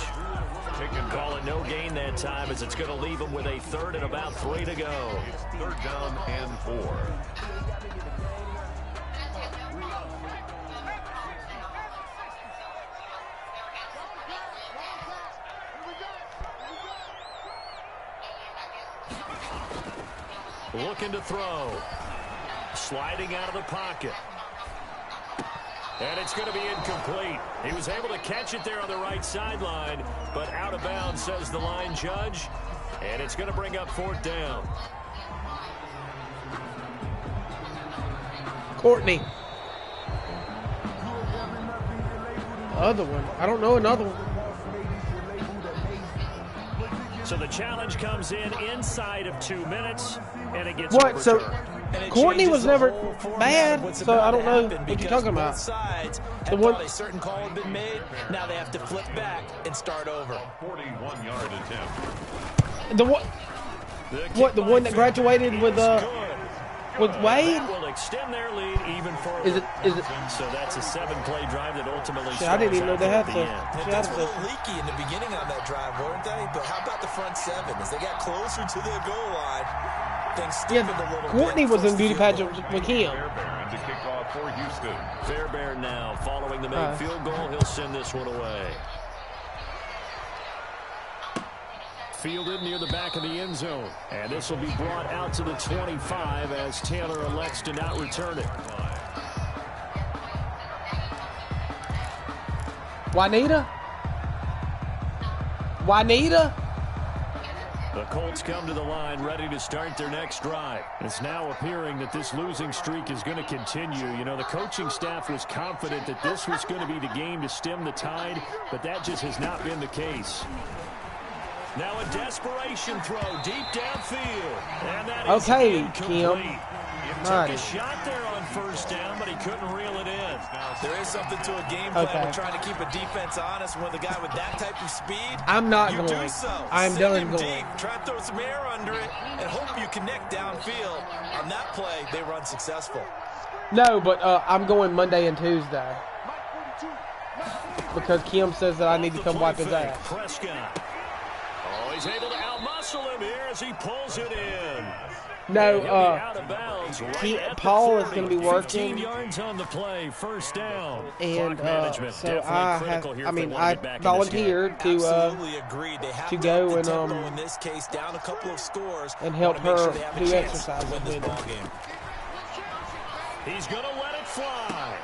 Call it no gain that time as it's going to leave him with a 3rd and about 3 to go. It's 3rd down and 4. Looking to throw. Sliding out of the pocket. And it's going to be incomplete. He was able to catch it there on the right sideline, but out of bounds, says the line judge. And it's going to bring up 4th down. Courtney. Other one. I don't know another one. So the challenge comes in inside of 2 minutes, and it gets what? So And Courtney was never bad, so I don't know what you're talking about. Sides the one, a certain call had been made. Now they have to flip back and start over. 41-yard attempt. The one. What? The one that graduated with Wade? Will extend their lead even further. Is it? So that's a 7-play drive that ultimately. I didn't even know they had to. They were a little leaky in the beginning on that drive, weren't they? But how about the front seven? As they got closer to the goal line, things stiffened a little bit. Courtney was in beauty pageant with him. Fairbairn to kick off for Houston. Fairbairn now following the made field goal. He'll send this one away. Fielded near the back of the end zone. And this will be brought out to the 25 as Taylor elects to not return it. Juanita? The Colts come to the line ready to start their next drive. It's now appearing that this losing streak is going to continue. You know, the coaching staff was confident that this was going to be the game to stem the tide, but that just has not been the case. Now a desperation throw deep downfield. And that is incomplete. He took a shot there on first down, but he couldn't reel it in. There is something to a game plan with trying to keep a defense honest when the guy with that type of speed. I'm not going. Do so. I'm done going. Deep. Try to throw some air under it and hope you connect downfield. On that play, they run successful. No, but I'm going Monday and Tuesday. Because Kim says that I need to come wipe his ass. Prescott. Oh, he's able to outmuscle him here as he pulls it in. No, Paul is going to be 15 working. yards on the play, first down. And so I volunteered to go and in this case, down a couple of scores, and help her do exercises with him. He's going to let it fly.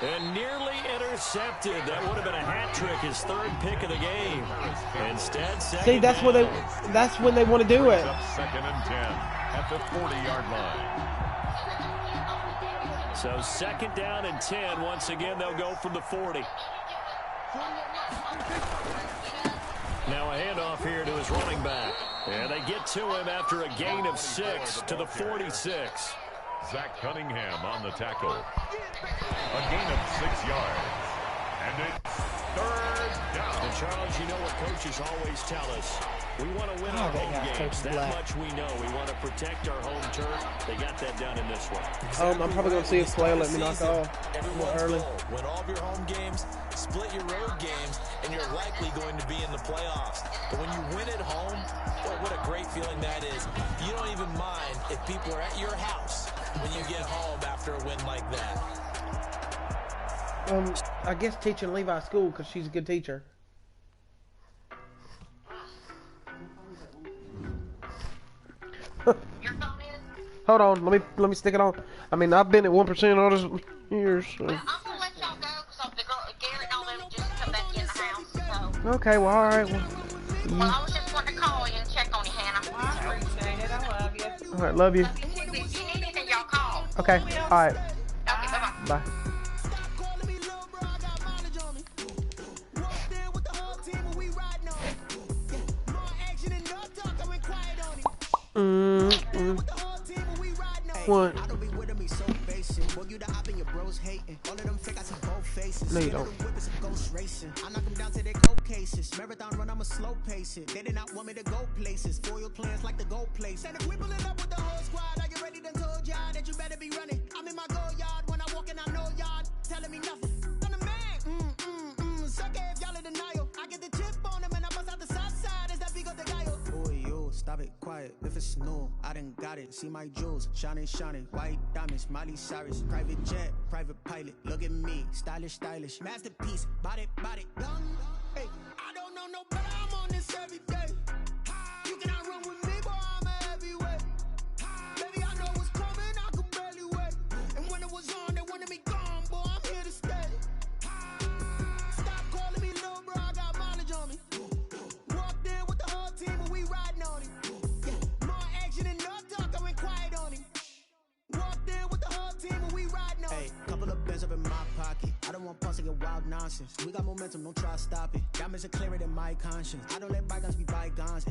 And nearly intercepted. That would have been a hat trick, his third pick of the game. Instead, see, that's when they want to do it. Second and 10 at the 40-yard line. So second down and 10. Once again, they'll go from the 40. Now a handoff here to his running back. And they get to him after a gain of 6 to the 46. Zach Cunningham on the tackle. A gain of 6 yards. And it's third down. And Charles, you know what coaches always tell us. We want to win our home games. That much we know. We want to protect our home turf. They got that done in this one. I'm probably going to see if Clay let me knock off more early. Win all of your home games, split your road games, and you're likely going to be in the playoffs. But when you win at home, what a great feeling that is. You don't even mind if people are at your house when you get home after a win like that. I guess teaching Levi school because she's a good teacher. Hold on, let me stick it on. I mean, I've been at 1% all this years. So. Well, I'm gonna let y'all go because the girl, Garrett and all them just come back in the house. So. Okay, well, all right. Well, I was just wanting to call you and check on you, Hannah. I appreciate it. I love you. All right, love you. If you need anything, y'all call. Okay, all right. Okay, bye-bye. Bye. What? No, you don't. I knock them down to their cold cases. Marathon run, I'm a slow pace it. They did not want me to go places. Foil plans like the gold place. And if we pulling up with the whole squad, are you ready to told y'all that you better be running? I'm in my go yard when I walk in, I know y'all telling me nothing. I'm the man. Suck it if y'all in denial. I get the chip on them and I bust out the south side. Is that big of the guy? Boy, yo, stop it, quiet. If it's no, I done got it. See my jewels, shining, white diamonds, Miley Cyrus, private jet, private pilot. Look at me, stylish, masterpiece, body, young. Hey, I don't know no better. I'm on this every day. You cannot run with me, boy. I'm a heavyweight. Baby, I know what's coming. I could barely wait. And when it was on, they wanted me gone, boy. I'm here to stay. Stop calling me little bro. I got mileage on me. Walked in with the whole team, and we riding on him. Yeah, more action and no talk. I went quiet on him. Walked in with the whole team, and we riding on him. Hey, couple of bands up in my pocket. I don't want pulse to get wild nonsense. We got momentum, don't try to stop it. Diamonds are clearer than my conscience. I don't let bygones be bygones.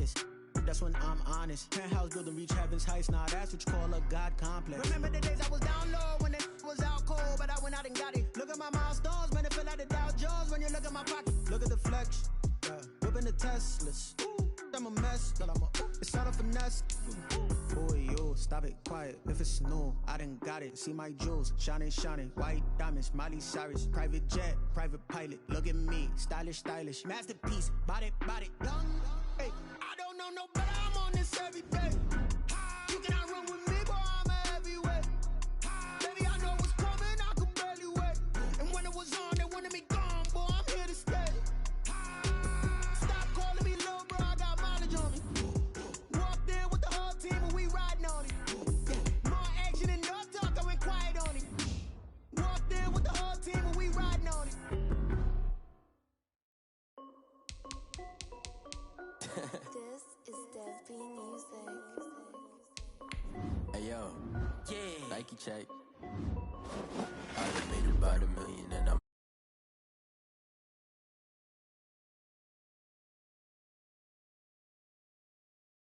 That's when I'm honest. Penthouse building, reach heaven's heights. Nah, that's what you call a God complex. Remember the days I was down low when it was out cold, but I went out and got it. Look at my milestones, man, it feel like the Dow Jones when you look at my pocket. Look at the flex, whipping the Teslas. Ooh. I'm a mess. It's out of finesse. Boy, yo, stop it, quiet. If it's new, I done got it. See my jewels, shining, shining. White diamonds, Miley Cyrus. Private jet, private pilot. Look at me, stylish, stylish. Masterpiece, body, young. Hey, I don't know no better. I'm on this every day. You cannot run with me, boy. I'm a heavyweight. Baby, I know what's coming. I could barely wait. And when it was on, they wanted me gone, boy. I'm here to stay. Stop calling me little bro. I got mileage on me. Walked in with the whole team and we riding on it. More action and no talk. I went quiet on it. Walked in with the whole team and we riding on it. This is Desby Music. Hey yo, Yeah. Nike check.